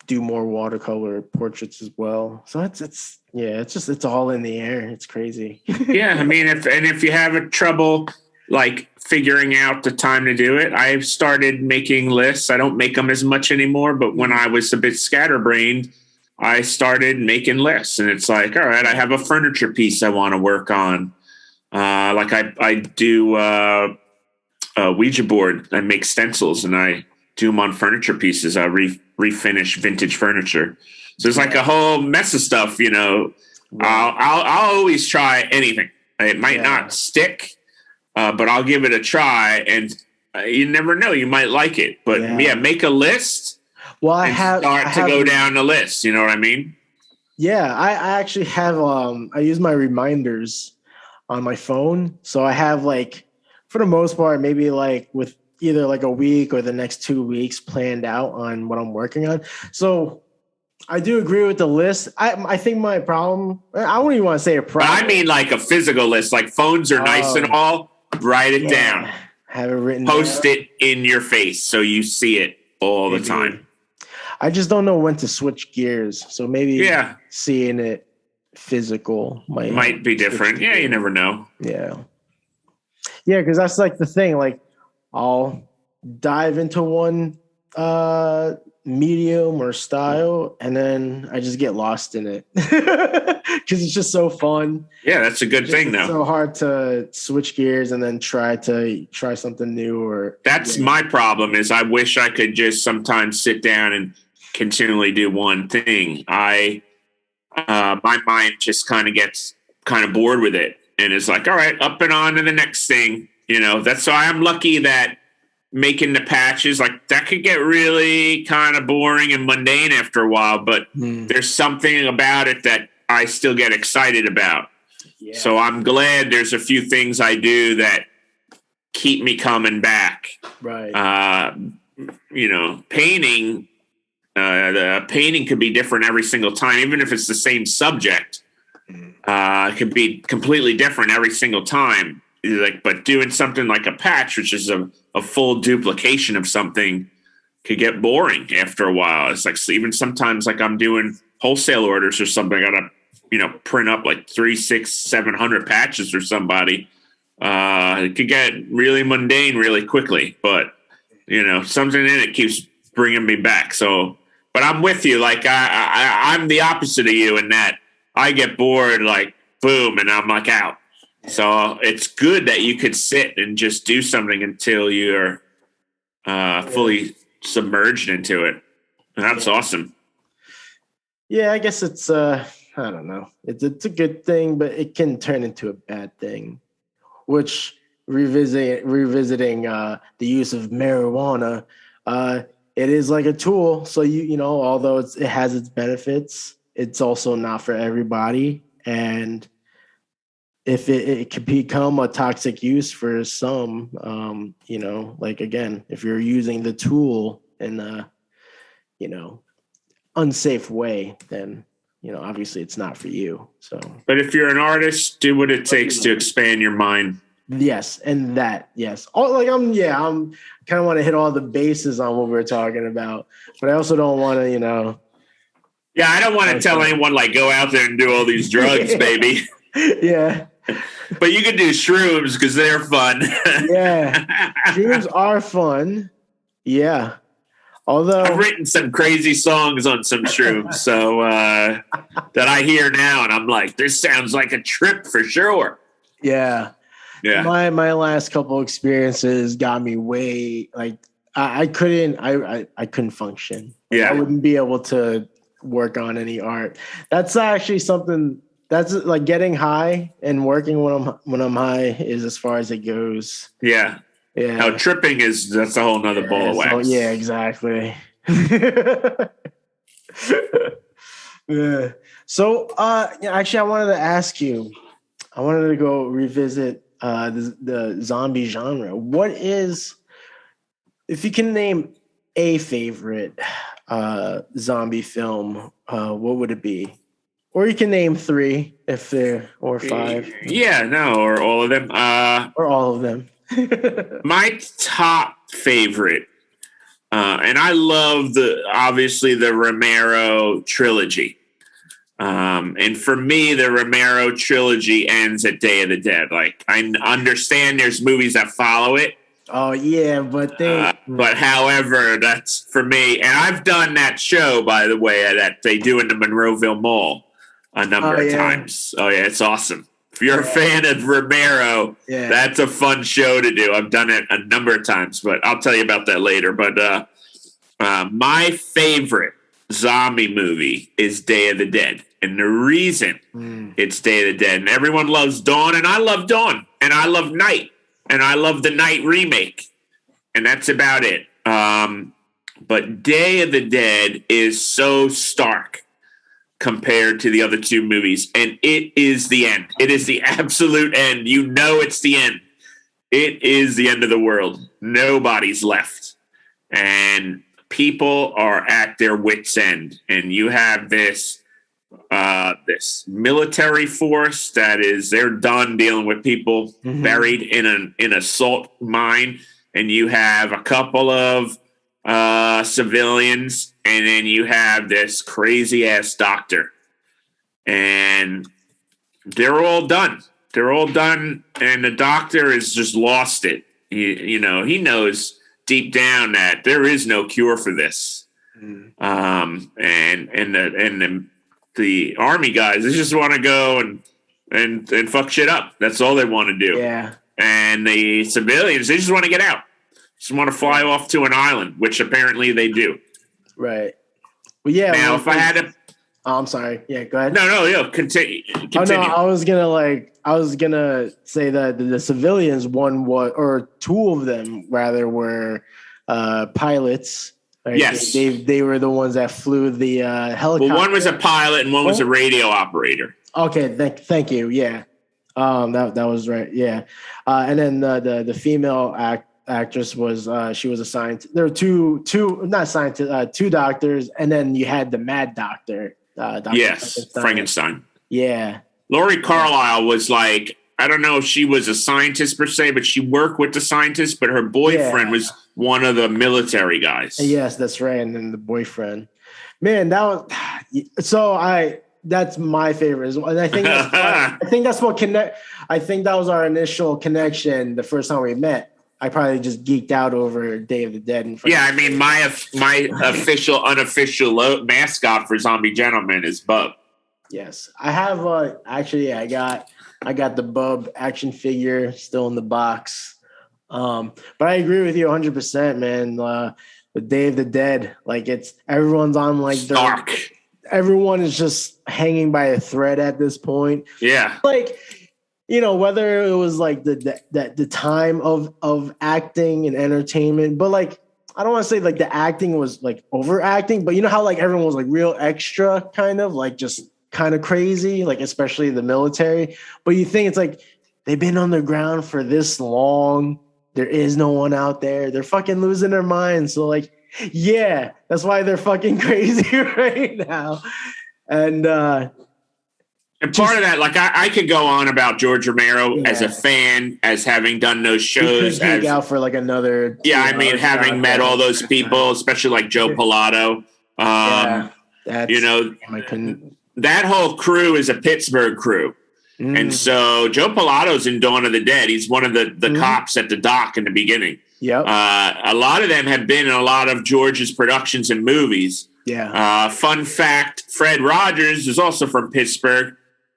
do more watercolor portraits as well. So it's all in the air. It's crazy. Yeah. I mean, if you have trouble figuring out the time to do it, I've started making lists. I don't make them as much anymore, but when I was a bit scatterbrained, I started making lists, and it's all right, I have a furniture piece I want to work on. I do a Ouija board. I make stencils, and I do them on furniture pieces. I refinish vintage furniture. So it's a whole mess of stuff, Right. I'll always try anything. It might not stick, but I'll give it a try, and you never know. You might like it. But, make a list. Well, I go down the list. You know what I mean? Yeah, I actually have. I use my reminders on my phone, so I have for the most part, maybe with either a week or the next 2 weeks planned out on what I'm working on. So I do agree with the list. I think my problem. I wouldn't even want to say a problem. But I mean a physical list. Phones are nice and all. Write it down. Have it written. Post it in your face so you see it all the time. I just don't know when to switch gears. So maybe seeing it physical might be different. Yeah, you never know. Yeah. Yeah, because that's the thing. I'll dive into one medium or style, and then I just get lost in it because it's just so fun. Yeah, that's a good thing, though. It's so hard to switch gears and then try something new. Or that's my problem. Is I wish I could just sometimes sit down and continually do one thing. I my mind just kind of gets kind of bored with it and is like, all right, up and on to the next thing. That's why I'm lucky that making the patches, like that could get really kind of boring and mundane after a while, but there's something about it that I still get excited about. Yeah. So I'm glad there's a few things I do that keep me coming back. Right. Painting, the painting could be different every single time, even if it's the same subject. It could be completely different every single time. But doing something like a patch, which is a full duplication of something, could get boring after a while. It's like even sometimes, like I'm doing wholesale orders or something, I gotta print up like 300, 600, 700 patches for somebody. It could get really mundane really quickly, but something in it keeps bringing me back. So, but I'm with you. Like I'm the opposite of you in that I get bored, like boom, and I'm like out. So it's good that you could sit and just do something until you're fully submerged into it. And that's awesome. Yeah, I guess it's I don't know. It's a good thing, but it can turn into a bad thing. Which revisiting the use of marijuana, it is like a tool. So although it has its benefits, it's also not for everybody. And if it can become a toxic use for some, like again, if you're using the tool in a, unsafe way, then, obviously it's not for you. So, but if you're an artist, do what it takes to expand your mind. Yes. And that, yes. I'm kind of want to hit all the bases on what we're talking about, but I also don't want to, Yeah. I don't want to tell anyone like go out there and do all these drugs, baby. Yeah. But you can do shrooms because they're fun. Yeah. Shrooms are fun. Yeah. Although I've written some crazy songs on some shrooms, so that I hear now, and I'm like, this sounds like a trip for sure. Yeah. Yeah. My last couple experiences got me way like I couldn't function. Yeah. I wouldn't be able to work on any art. That's actually something that's like getting high and working when I'm high is as far as it goes. Yeah. Yeah. Now tripping that's a whole nother ball of wax. So, yeah, exactly. Yeah. So actually I wanted to ask you, I wanted to go revisit the zombie genre. What is, if you can name a favorite zombie film, what would it be? Or you can name 3 if they're, or 5. Yeah, no, or all of them. Or all of them. My top favorite, and I love obviously the Romero trilogy. And for me, the Romero trilogy ends at Day of the Dead. Like, I understand there's movies that follow it. Oh yeah, but however, that's for me. And I've done that show, by the way, that they do in the Monroeville Mall a number of times. Oh yeah, it's awesome. If you're a fan of Romero, that's a fun show to do. I've done it a number of times, but I'll tell you about that later. But my favorite zombie movie is Day of the Dead. And the reason it's Day of the Dead, and everyone loves Dawn, and I love Dawn, and I love Night, and I love the Night remake, and that's about it. But Day of the Dead is so stark compared to the other 2 movies, and it is the end. It is the absolute end. You know it's the end. It is the end of the world. Nobody's left. And people are at their wits' end. And you have this military force they're done dealing with people buried in a salt mine. And you have a couple of civilians, and then you have this crazy ass doctor, and they're all done. And the doctor has just lost it. He knows deep down that there is no cure for this. And the army guys, they just want to go and fuck shit up. That's all they want to do. Yeah. And the civilians, they just want to get out. Just want to fly off to an island, which apparently they do. Right. Well, yeah. Now, if I had to Oh, I'm sorry. Yeah, go ahead. No. Continue. Oh no, I was gonna say that the civilians, two of them rather, were pilots. Right? Yes, they were the ones that flew the helicopter. Well, one was a pilot and one was a radio operator. Okay, thank you. Yeah, that was right. Yeah, and then the female actress was she was a scientist. There were two not scientists, two doctors, and then you had the mad doctor. Dr. Yes, Frankenstein. Yeah. Laurie Carlisle was like, I don't know if she was a scientist per se, but she worked with the scientists, but her boyfriend was one of the military guys. Yes, that's right. And then the boyfriend. Man, that's my favorite. And I think that's what I think that was our initial connection the first time we met. I probably just geeked out over Day of the Dead. I mean, my official, unofficial mascot for Zombie Gentleman is Bub. Yes, I have. Actually, I got the Bub action figure still in the box. But I agree with you 100%, man. The Day of the Dead, like everyone's on like dark. Everyone is just hanging by a thread at this point. Yeah, like. Whether it was like the time of acting and entertainment, but like I don't want to say like the acting was like overacting, but you know how like everyone was like real extra, kind of like just kind of crazy, like especially the military. But you think it's like they've been on the ground for this long. There is no one out there. They're fucking losing their minds. So like, yeah, that's why they're fucking crazy right now. And part of that, like I could go on about George Romero as a fan, as having done those shows. You could out for like another. Yeah, I mean, having met all those people, especially like Joe Pilato. That whole crew is a Pittsburgh crew. And so Joe Pilato's in Dawn of the Dead. He's one of the cops at the dock in the beginning. Yep. A lot of them have been in a lot of George's productions and movies. Yeah. Fun fact, Fred Rogers is also from Pittsburgh.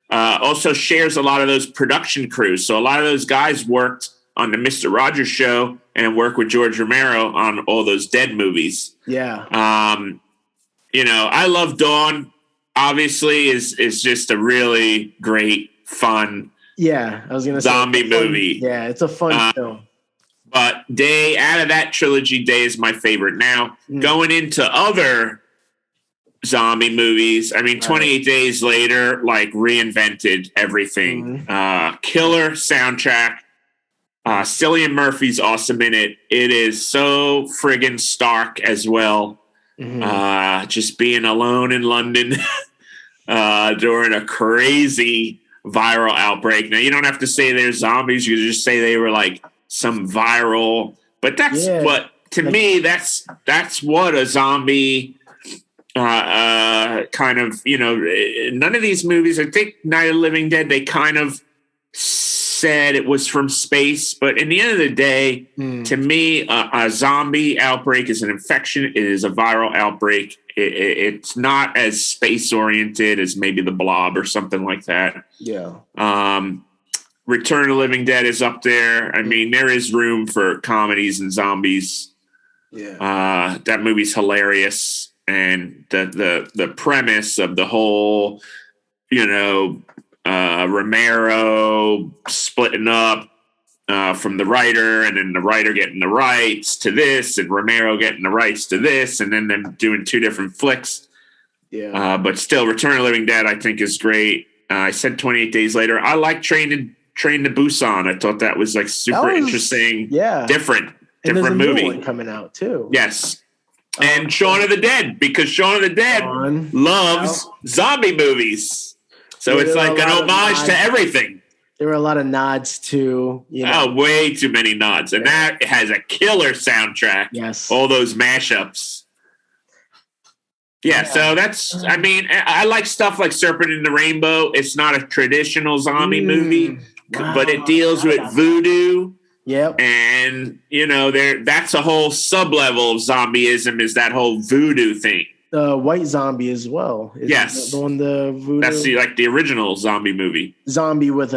Also shares a lot of those production crews. So a lot of those guys worked on the Mr. Rogers show and worked with George Romero on all those Dead movies. Yeah. I love Dawn. Obviously is just a really great, fun I was gonna say zombie movie. Yeah, it's a fun film. But Day, out of that trilogy, Day is my favorite. Now, going into other zombie movies, I mean, 28 Days Later, like, reinvented everything. Killer soundtrack. Cillian Murphy's awesome in it. It is so friggin' stark as well. Just being alone in London during a crazy viral outbreak. Now, you don't have to say they're zombies. You just say they were like some viral. But that's what, to me, that's what a zombie kind of, none of these movies, I think Night of the Living Dead, they kind of said it was from space. But in the end of the day, to me, a zombie outbreak is an infection. It is a viral outbreak. It's not as space-oriented as maybe The Blob or something like that. Yeah. Return of the Living Dead is up there. I mean, there is room for comedies and zombies. Yeah. That movie's hilarious. And the premise of the whole, Romero splitting up from the writer, and then the writer getting the rights to this, and Romero getting the rights to this, and then them doing two different flicks. Yeah. But still, Return of the Living Dead, I think, is great. I said 28 Days Later. I like Train to Busan. I thought that was like super interesting. Yeah. Different and there's a movie. New one coming out too. Yes. And Shaun of the Dead, because Shaun of the Dead loves zombie movies. So it's like an homage to everything. There were a lot of nods to, way too many nods. And that has a killer soundtrack. Yes. All those mashups. Yeah, so that's, I mean, I like stuff like Serpent in the Rainbow. It's not a traditional zombie movie, but it deals with voodoo. Yep. And, that's a whole sub-level of zombieism, is that whole voodoo thing. White Zombie as well. Yes. The one, the voodoo. That's the original zombie movie. Zombie with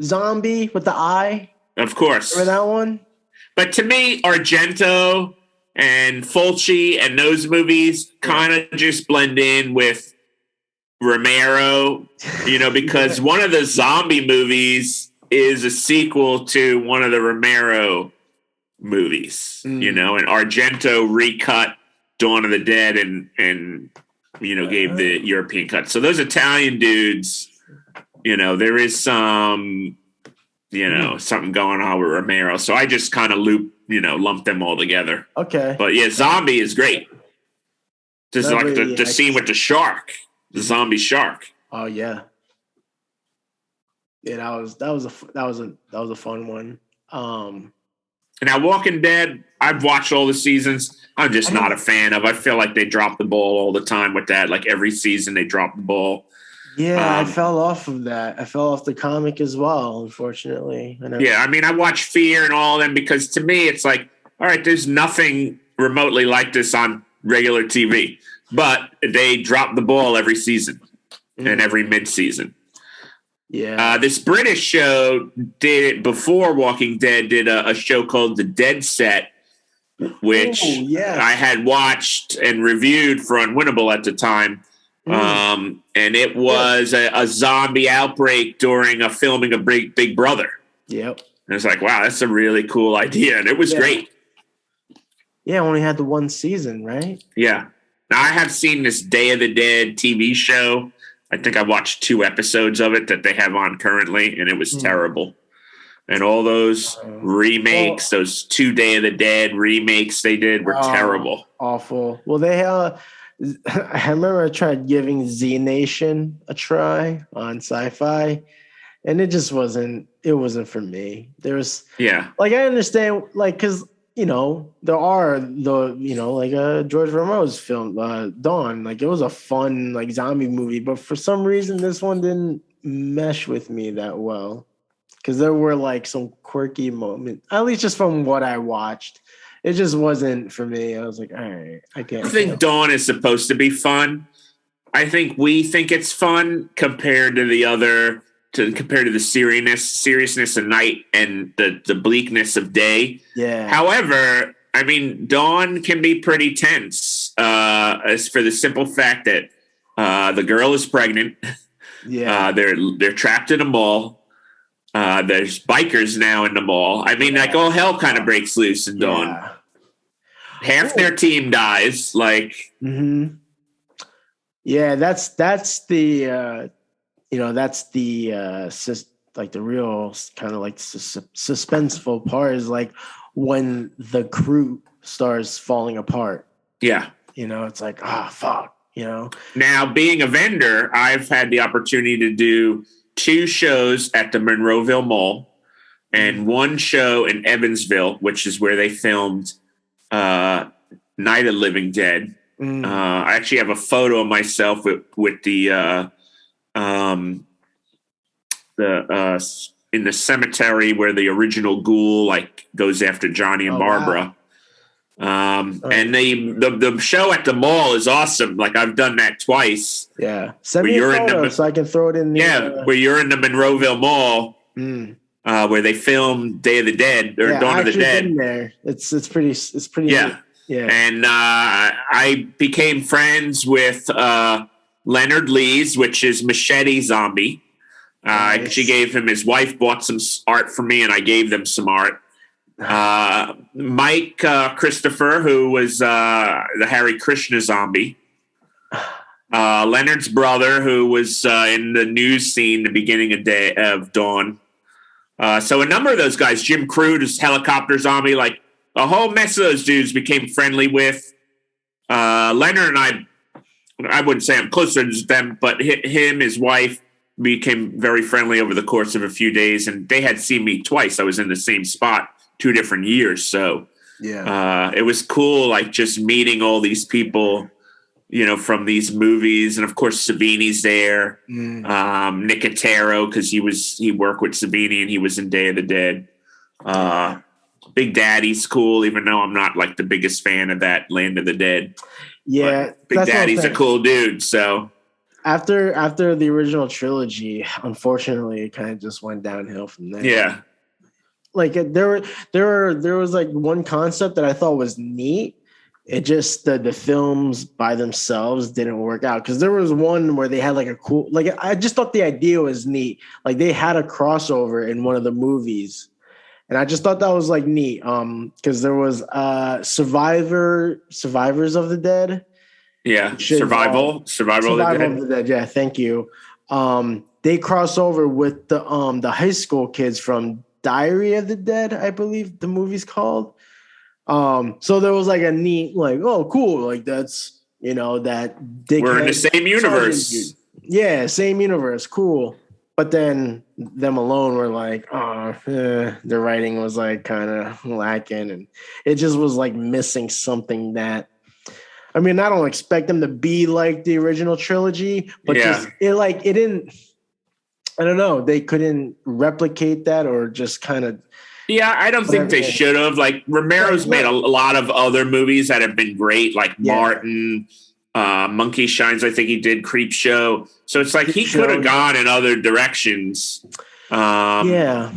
Zombie with the eye. Of course. Remember that one? But to me, Argento and Fulci and those movies kind of just blend in with Romero, because one of the zombie movies is a sequel to one of the Romero movies, and Argento recut Dawn of the Dead and gave the European cut. So those Italian dudes, there is some, something going on with Romero. So I just kind of lump them all together. Okay. But yeah, Zombie is great. Just like the scene with the shark, the zombie shark. Oh yeah. Yeah, that was a fun one. Now, Walking Dead, I've watched all the seasons. I'm just not a fan of. I feel like they drop the ball all the time with that. Like every season, they drop the ball. Yeah, I fell off of that. I fell off the comic as well, unfortunately. Yeah, I mean, I watch Fear and all of them because to me, it's like, all right, there's nothing remotely like this on regular TV. But they drop the ball every season and every mid-season. Yeah. This British show did it before Walking Dead, did a show called The Dead Set, which I had watched and reviewed for Unwinnable at the time. And it was a zombie outbreak during a filming of Big Brother. Yep. And it's like, wow, that's a really cool idea. And it was great. Yeah, only had the one season, right? Yeah. Now, I have seen this Day of the Dead TV show. I think I watched 2 episodes of it that they have on currently, and it was terrible. And all those remakes, those 2 Day of the Dead remakes they did were terrible. Awful. Well, they I remember I tried giving Z Nation a try on Sci-Fi, and it just wasn't for me. There's like I understand because there are George Romero's film, Dawn. Like it was a fun zombie movie, but for some reason this one didn't mesh with me that well. Because there were some quirky moments, at least just from what I watched. It just wasn't for me. I was like, all right, I can't. I think Dawn is supposed to be fun. I think we think it's fun compared to the seriousness of night and the bleakness of day. Yeah. However, I mean, Dawn can be pretty tense, as for the simple fact that the girl is pregnant. Yeah. They're trapped in a mall. There's bikers now in the mall. I mean, all hell kind of breaks loose in Dawn. Yeah. Half their team dies. Yeah, that's the the real kind of suspenseful part is when the crew starts falling apart. Yeah. It's like, fuck, Now, being a vendor, I've had the opportunity to do 2 shows at the Monroeville Mall and 1 show in Evansville, which is where they filmed Night of Living Dead. I actually have a photo of myself with the in the cemetery where the original ghoul goes after Johnny and Barbara. Wow. And the show at the mall is awesome. I've done that twice. Yeah, send me a photo so I can throw it in. Where you're in the Monroeville Mall, where they filmed Day of the Dead or Dawn of the Dead. Been there. It's pretty. Yeah. Yeah. And I became friends with Leonard Lees, which is Machete Zombie. Nice. She gave him, his wife bought some art for me, and I gave them some art. Mike Christopher, who was the Hare Krishna zombie. Leonard's brother, who was in the news scene the beginning of Dawn. So a number of those guys, Jim Crude is helicopter zombie, a whole mess of those dudes became friendly with. Leonard and I wouldn't say I'm closer to them, but him, his wife, became very friendly over the course of a few days, and they had seen me twice. I was in the same spot 2 different years. So it was cool, just meeting all these people, from these movies. And of course, Savini's there. Nicotero, because he worked with Savini and he was in Day of the Dead. Big Daddy's cool, even though I'm not the biggest fan of that Land of the Dead. Yeah. But Big Daddy's a cool dude. So after the original trilogy, unfortunately, it kind of just went downhill from there. Yeah. There was one concept that I thought was neat, it just the films by themselves didn't work out, because there was one where they had like a cool, like I just thought the idea was neat. Like they had a crossover in one of the movies, and I just thought that was like neat. Because there was Survivors of the Dead. Yeah, Survival of the Dead. Yeah, thank you. They cross over with the high school kids from Diary of the Dead, I believe the movie's called. So there was like a neat, like, oh, cool, like that's, that dickhead. We're in the same universe. Yeah, same universe, cool. But then them alone were like, the writing was like kind of lacking, and it just was like missing something that, I mean, I don't expect them to be like the original trilogy, but just it didn't, I don't know, they couldn't replicate that, or just kind of. Yeah, I don't think they should have. Like Romero's made a lot of other movies that have been great, like Martin, Monkey Shines. I think he did Creepshow. So it's like he could have gone in other directions. I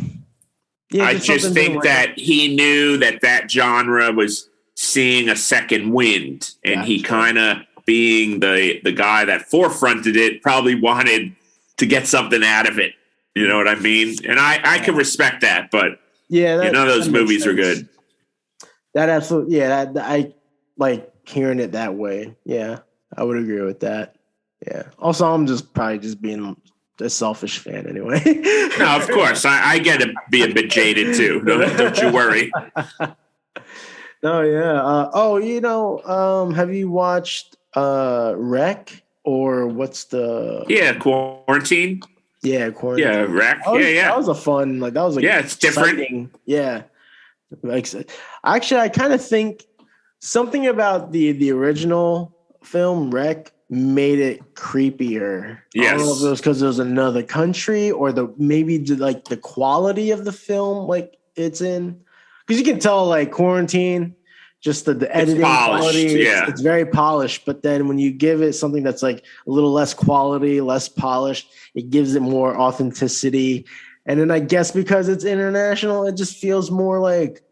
just think that he knew that genre was seeing a second wind, and he kind of, being the guy that forefronted it, probably wanted to get something out of it. You know what I mean? And I can respect that, but. Yeah, none of those movies are good. That absolutely, yeah. I like hearing it that way. Yeah, I would agree with that. Yeah. Also, I'm probably being a selfish fan anyway. No, of course, I get to be a bit jaded too. Don't you worry. No, yeah. Have you watched Rec, or what's the? Yeah, Quarantine. Yeah, Quarantine. Yeah, Wreck. That was a fun, like, that was like, it's different. Yeah. Like, actually, I kind of think something about the original film, Wreck, made it creepier. Yes. I don't know if it was because it was another country, or maybe the quality of the film, like, it's in. Because you can tell, like, Quarantine, just the editing quality, it's very polished. But then when you give it something that's like a little less quality, less polished, it gives it more authenticity. And then I guess because it's international, it just feels more like.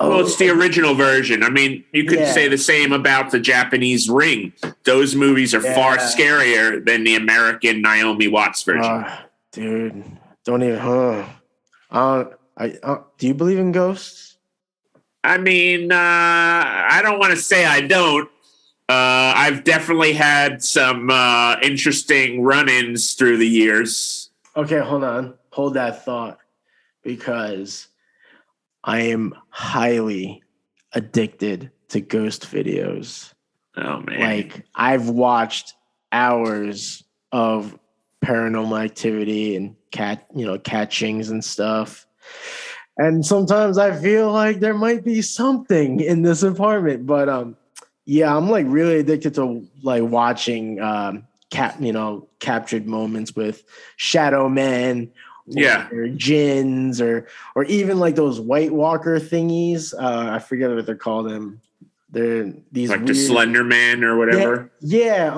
Well, it's the original version. I mean, you could say the same about the Japanese Ring. Those movies are far scarier than the American Naomi Watts version. Dude, don't even. Do you believe in ghosts? I mean, I don't want to say I don't. I've definitely had some interesting run-ins through the years. Okay, hold on. Hold that thought, because I am highly addicted to ghost videos. Oh, man. Like, I've watched hours of Paranormal Activity and catchings and stuff. And sometimes I feel like there might be something in this apartment, but I'm like really addicted to like watching captured moments with shadow men, or jinns, or even like those White Walker thingies. I forget what they're called. They're these like weird, the Slender Man or whatever. Yeah.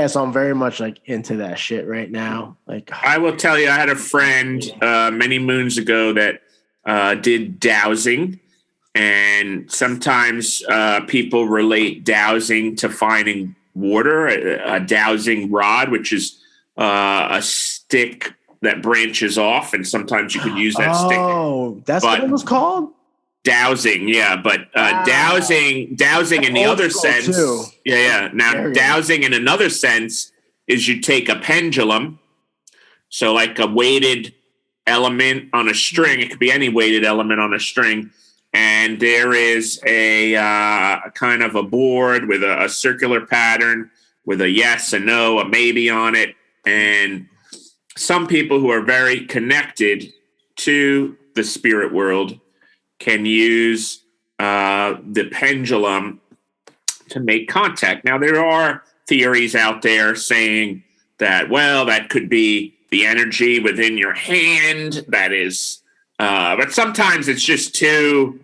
So I'm very much like into that shit right now. Like, I will tell you, I had a friend many moons ago that did dowsing, and sometimes people relate dowsing to finding water. A dowsing rod, which is a stick that branches off, and sometimes you could use that stick. Oh, that's what it was called? Dowsing, yeah, but dowsing in the other sense, too. Now, dowsing in another sense is you take a pendulum, so like a weighted element on a string. It could be any weighted element on a string, and there is a kind of a board with a circular pattern with a yes, a no, a maybe on it, and some people who are very connected to the spirit world can use the pendulum to make contact. Now, there are theories out there saying that, well, that could be the energy within your hand. That is, but sometimes it's just too,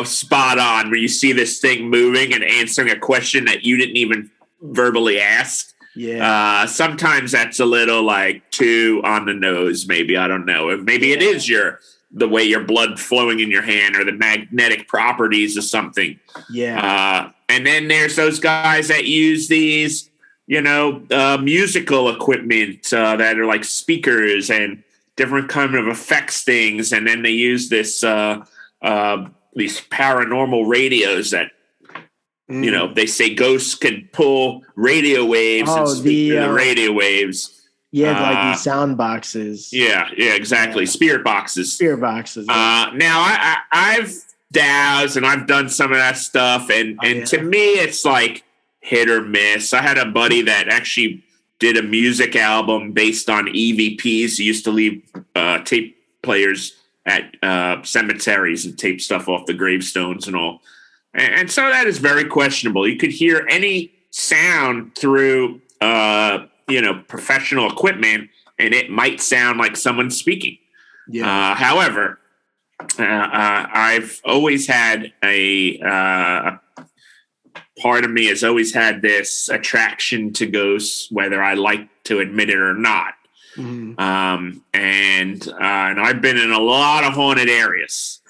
spot on, where you see this thing moving and answering a question that you didn't even verbally ask. Yeah. Sometimes that's a little like too on the nose. Maybe, I don't know. Maybe it is your the way your blood flowing in your hand or the magnetic properties of something. Yeah. And then there's those guys that use these, musical equipment that are like speakers and different kind of effects things. And then they use this, these paranormal radios that, they say ghosts can pull radio waves and speak through the radio waves. Yeah, like these sound boxes. Yeah, exactly. Yeah. Spirit boxes. Yeah. Now, I've doused and I've done some of that stuff, and to me, it's like hit or miss. I had a buddy that actually did a music album based on EVPs. He used to leave tape players at cemeteries and tape stuff off the gravestones and all. And so that is very questionable. You could hear any sound through, professional equipment, and it might sound like someone speaking. Yeah. However, I've always had a part of me has always had this attraction to ghosts, whether I like to admit it or not. Mm-hmm. And I've been in a lot of haunted areas.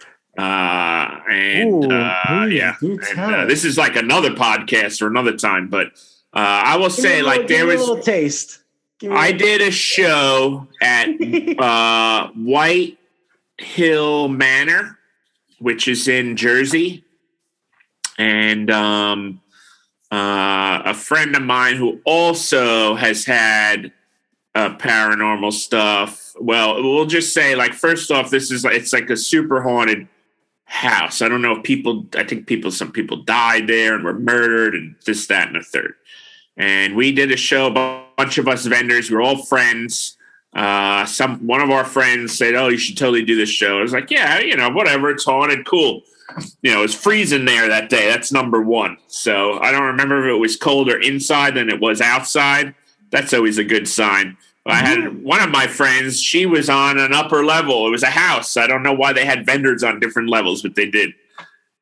This is like another podcast for another time, but I will say, there was a little taste. I did a show at White Hill Manor, which is in Jersey, and a friend of mine who also has had paranormal stuff. Well, we'll just say, first off, it's like a super haunted house. I don't know if some people died there and were murdered and this, that, and the third. And we did a show, a bunch of us vendors. We were all friends. One of our friends said, "Oh, you should totally do this show." I was like, "Yeah, whatever. It's haunted, cool." It was freezing there that day. That's number one. So I don't remember if it was colder inside than it was outside. That's always a good sign. I had one of my friends, she was on an upper level. It was a house. I don't know why they had vendors on different levels, but they did.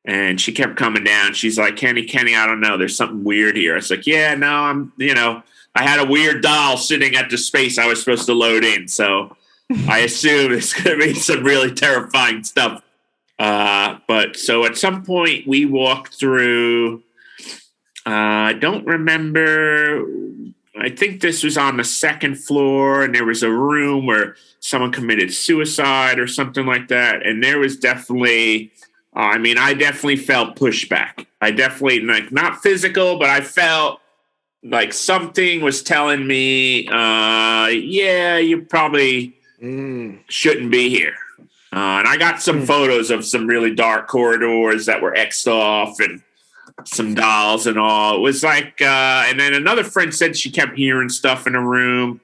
And she kept coming down. She's like, Kenny, I don't know. There's something weird here. I was like, yeah, no, I had a weird doll sitting at the space I was supposed to load in. So I assume it's going to be some really terrifying stuff. But so at some point we walked through, I don't remember. I think this was on the second floor, and there was a room where someone committed suicide or something like that. And there was definitely, I definitely felt pushback. I definitely, not physical, but I felt like something was telling me, you probably shouldn't be here. And I got some photos of some really dark corridors that were X'd off and some dolls and all. It was like, and then another friend said she kept hearing stuff in the room.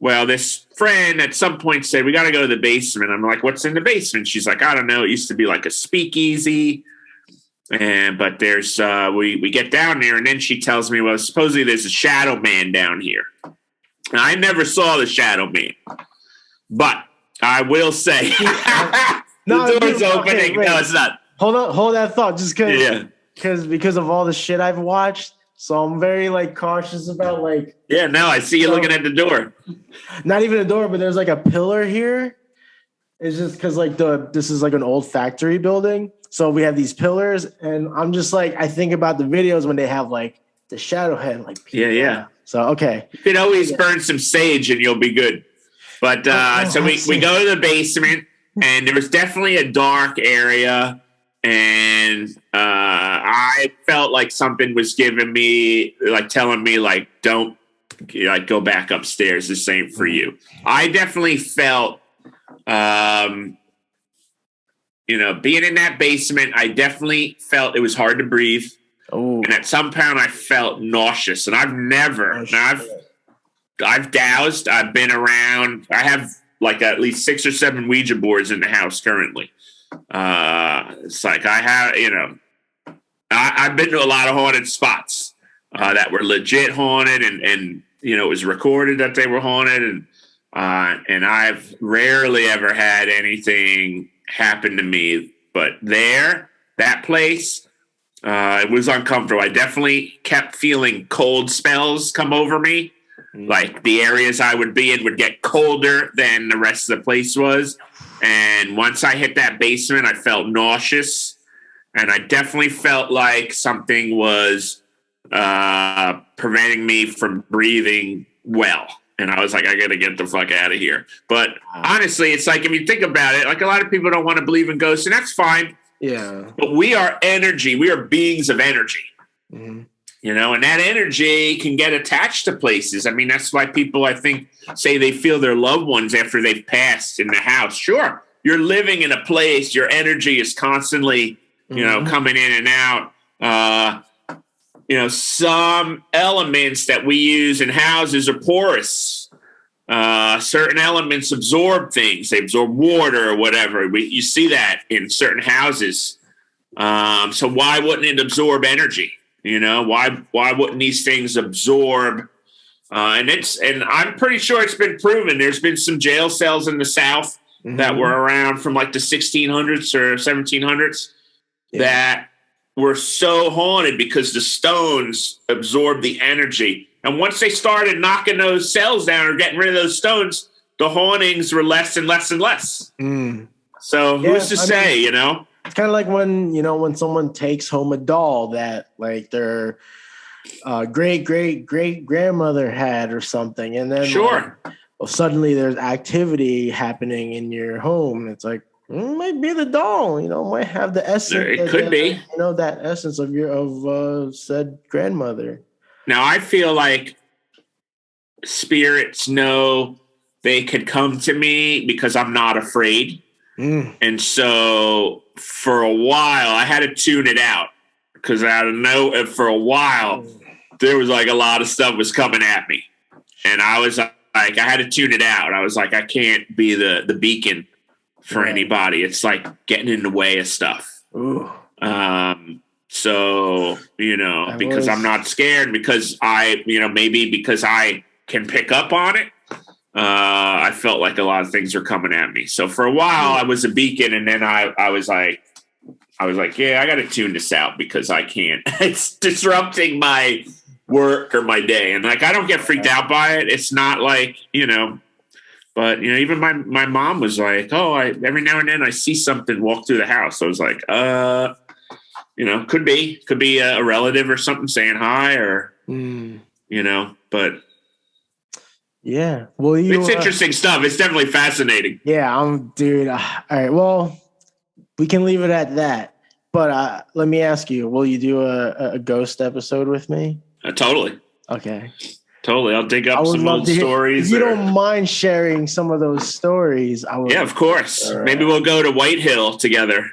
Well, this friend at some point said, we got to go to the basement. I'm like, what's in the basement? She's like, I don't know. It used to be like a speakeasy. But there's, we get down there, and then she tells me, well, supposedly there's a shadow man down here. And I never saw the shadow man, but I will say, the door's opening. No, it's not. Hold that thought, just because of all the shit I've watched. So I'm very cautious about I see you looking at the door. Not even a door, but there's a pillar here. It's just because this is an old factory building. So we have these pillars, and I'm just I think about the videos when they have the shadow head Yeah. So okay. You can always burn some sage and you'll be good. But so we go to the basement, and there was definitely a dark area. And I felt like something was giving me, telling me, don't, go back upstairs. This ain't for you. I definitely felt, being in that basement, I definitely felt it was hard to breathe. Oh. And at some point, I felt nauseous. And I've doused. I've been around. I have at least 6 or 7 Ouija boards in the house currently. It's I have, I've been to a lot of haunted spots that were legit haunted, and it was recorded that they were haunted, and I've rarely ever had anything happen to me. But that place, it was uncomfortable. I definitely kept feeling cold spells come over me. The areas I would be in would get colder than the rest of the place was. And once I hit that basement, I felt nauseous, and I definitely felt like something was preventing me from breathing well. And I was like, I got to get the fuck out of here. But honestly, it's like, if you think about it, like a lot of people don't want to believe in ghosts, and that's fine. Yeah. But we are energy. We are beings of energy. Mm-hmm. You know, and that energy can get attached to places. I mean, that's why people, I think, say they feel their loved ones after they've passed in the house. Sure, you're living in a place. Your energy is constantly, coming in and out. Some elements that we use in houses are porous. Certain elements absorb things. They absorb water or whatever. You see that in certain houses. So why wouldn't it absorb energy? You know, why wouldn't these things absorb? And I'm pretty sure it's been proven. There's been some jail cells in the South that were around from like the 1600s or 1700s that were so haunted because the stones absorbed the energy. And once they started knocking those cells down or getting rid of those stones, the hauntings were less and less and less. So who's to say, you know? It's kind of like when someone takes home a doll that like their great grandmother had or something, and then suddenly there's activity happening in your home. It's like it might be the doll, might have the essence. It could be, that essence of said grandmother. Now I feel like spirits know they could come to me because I'm not afraid. And so for a while I had to tune it out because I don't know if for a while there was like a lot of stuff was coming at me, and I was like, I had to tune it out. I was like, I can't be the beacon for anybody. It's like getting in the way of stuff. So, because I'm not scared, because maybe because I can pick up on it. I felt like a lot of things were coming at me. So for a while I was a beacon, and then I was like, yeah, I got to tune this out because I can't. It's disrupting my work or my day. And like, I don't get freaked out by it. It's not like, but even my mom was like, oh, every now and then I see something walk through the house. I was like, could be a relative or something saying hi or, but yeah, well, it's interesting stuff. It's definitely fascinating. Yeah, dude. All right, well, we can leave it at that. But let me ask you: will you do a ghost episode with me? Totally. Okay. Totally. I'll dig up some old stories. If you don't mind sharing some of those stories, I would. Yeah, of course. Maybe we'll go to White Hill together.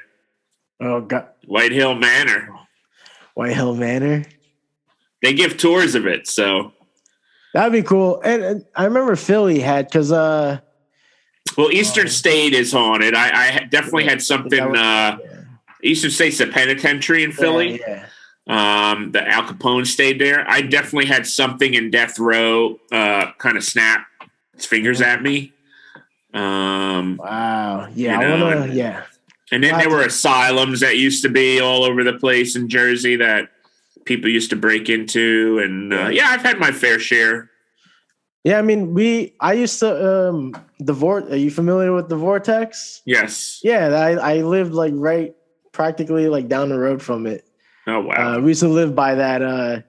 Oh God. White Hill Manor. White Hill Manor. They give tours of it, so. That'd be cool. And I remember Philly had, because Eastern State is haunted. I definitely had something. Eastern State's a penitentiary in Philly. The Al Capone stayed there. I definitely had something in death row kind of snap its fingers at me. Wow. Yeah. And then there were asylums that used to be all over the place in Jersey that people used to break into. And I've had my fair share. Yeah, I mean, I used to, are you familiar with the Vortex? Yes. Yeah, I lived like practically like down the road from it. Oh, wow. We used to live by that,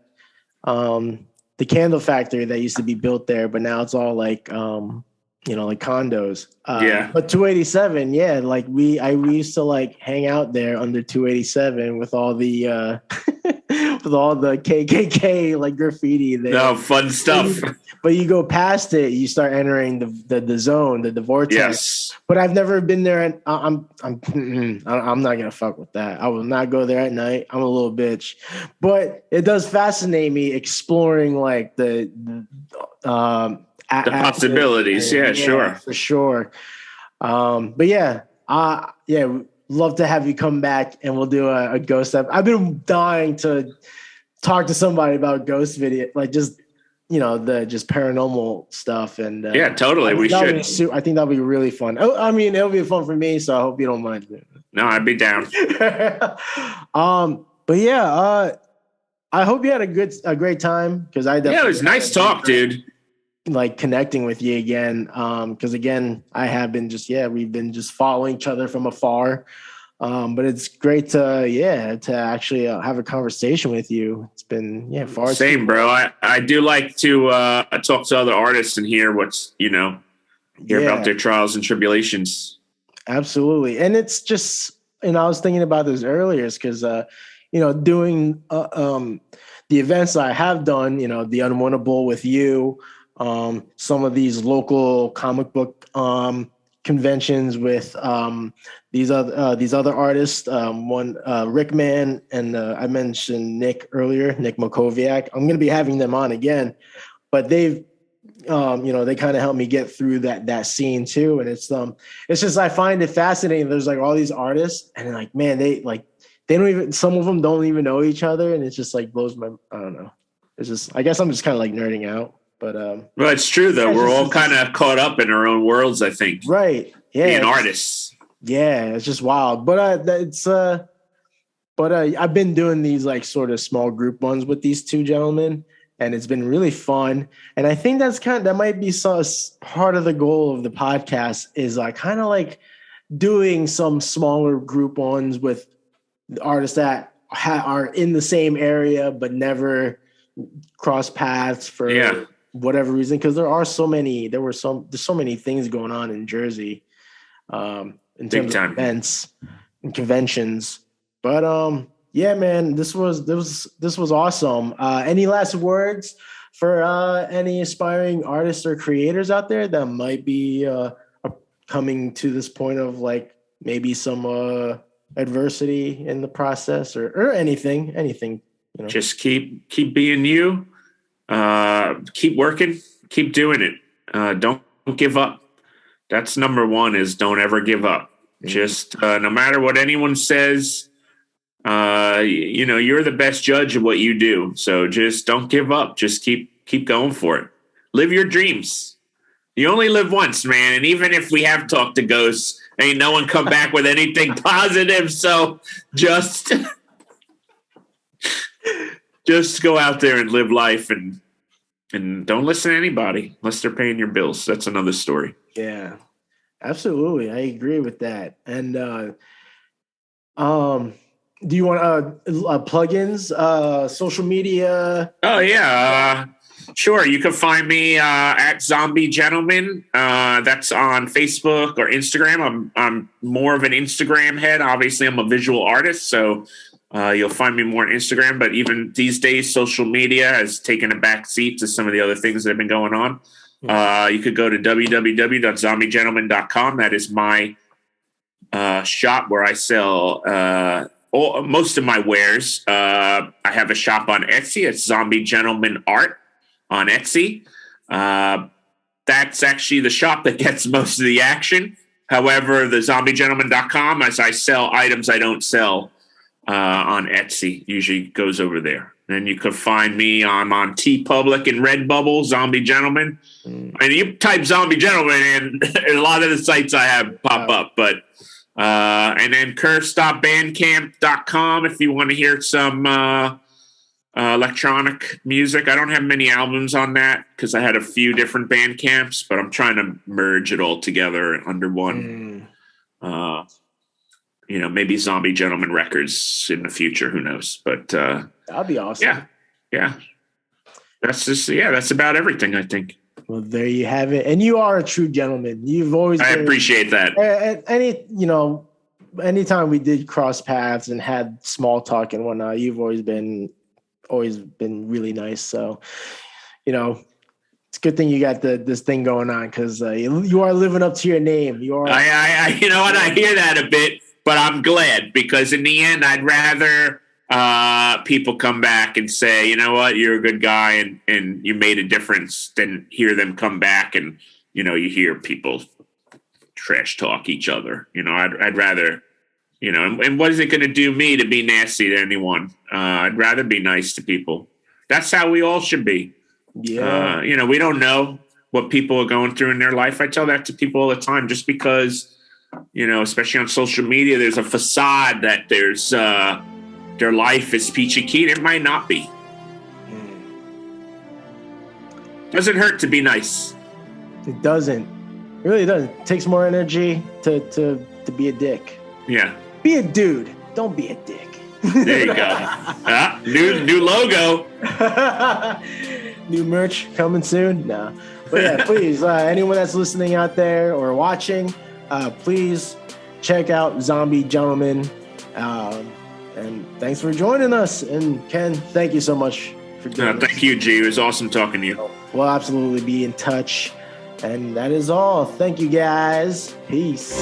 the candle factory that used to be built there, but now it's all like, like condos. But 287, yeah, like we used to like hang out there under 287 with all the with all the KKK like graffiti there. Oh, fun stuff. But you go past it, you start entering the zone, the vortex. Yes. But I've never been there, and I'm not gonna fuck with that. I will not go there at night. I'm a little bitch. But it does fascinate me exploring like the possibilities. Yeah, sure. For sure. But love to have you come back and we'll do a ghost episode. I've been dying to talk to somebody about ghost video, like just the just paranormal stuff. And totally, we should. I think that'll be really fun. I mean, it'll be fun for me, so I hope you don't mind. No, I'd be down. But yeah, I hope you had a great time, because I definitely. Yeah, it was nice talk, dude. like connecting with you again. Because again, we've been just following each other from afar. But it's great to actually have a conversation with you. It's been far Same, bro. I do like to talk to other artists and hear hear about their trials and tribulations. Absolutely. And it's just, and I was thinking about this earlier, because doing the events I have done, the Unwinnable with you, some of these local comic book conventions with these other artists, one Rickman, and I mentioned Nick earlier, Nick Makoviak. I'm going to be having them on again, but they've they kind of helped me get through that scene too. And it's just, I find it fascinating. There's like all these artists, and like, man, they don't even, some of them don't even know each other, and it's just like blows my, I don't know. It's just, I guess I'm just kind of like nerding out. But well, it's true though. We're all kind of caught up in our own worlds, I think. Right. Yeah. Being artists. Yeah, it's just wild. But I've been doing these like sort of small group ones with these two gentlemen, and it's been really fun. And I think that might be part of the goal of the podcast, is kind of like doing some smaller group ones with artists that are in the same area but never cross paths for whatever reason. Because there's so many things going on in Jersey in terms of events and conventions. But yeah, man, this was awesome. Any last words for any aspiring artists or creators out there that might be coming to this point of like maybe some adversity in the process, or anything? Just keep being you. Keep working. Keep doing it. Don't give up. That's number one, is don't ever give up. Mm-hmm. Just no matter what anyone says, you're the best judge of what you do. So just don't give up. Just keep going for it. Live your dreams. You only live once, man. And even if we have talked to ghosts, ain't no one come back with anything positive. So just go out there and live life, and don't listen to anybody unless they're paying your bills. That's another story. Yeah, absolutely. I agree with that. And do you want plugins, social media? Oh yeah. Sure. You can find me at Zombie Gentleman. That's on Facebook or Instagram. I'm more of an Instagram head. Obviously, I'm a visual artist, so you'll find me more on Instagram. But even these days, social media has taken a back seat to some of the other things that have been going on. You could go to www.zombiegentleman.com. That is my shop where I sell most of my wares. I have a shop on Etsy. It's Zombie Gentleman Art on Etsy. That's actually the shop that gets most of the action. However, the zombiegentleman.com, as I sell items I don't sell on Etsy, usually goes over there. And you can find me. I'm on TeePublic and Redbubble, Zombie Gentleman. And you type Zombie Gentleman and a lot of the sites I have pop up. But and then Kursse.bandcamp.com if you want to hear some electronic music. I don't have many albums on that because I had a few different band camps, but I'm trying to merge it all together under one. Maybe Zombie Gentleman Records in the future. Who knows? But that'd be awesome. Yeah. That's about everything, I think. Well, there you have it. And you are a true gentleman. You've always I appreciate that. Anytime we did cross paths and had small talk and whatnot, you've always been really nice. So, it's a good thing you got this thing going on, because you are living up to your name. You are. I hear that a bit, but I'm glad, because in the end, I'd rather people come back and say, you know what, you're a good guy and you made a difference, than hear them come back and, you hear people trash talk each other. I'd rather, and what is it going to do me to be nasty to anyone? I'd rather be nice to people. That's how we all should be. Yeah. We don't know what people are going through in their life. I tell that to people all the time, just because, especially on social media, there's a facade that there's, their life is peachy keen. It might not be. Doesn't hurt to be nice. It doesn't. It really doesn't. It takes more energy to be a dick. Yeah. Be a dude. Don't be a dick. There you go. New logo. New merch coming soon. No. But yeah, please, anyone that's listening out there or watching, please check out Zombie Gentleman. And thanks for joining us. And Ken, thank you so much for doing this. Thank you, G. It was awesome talking to you. We'll absolutely be in touch. And that is all. Thank you, guys. Peace.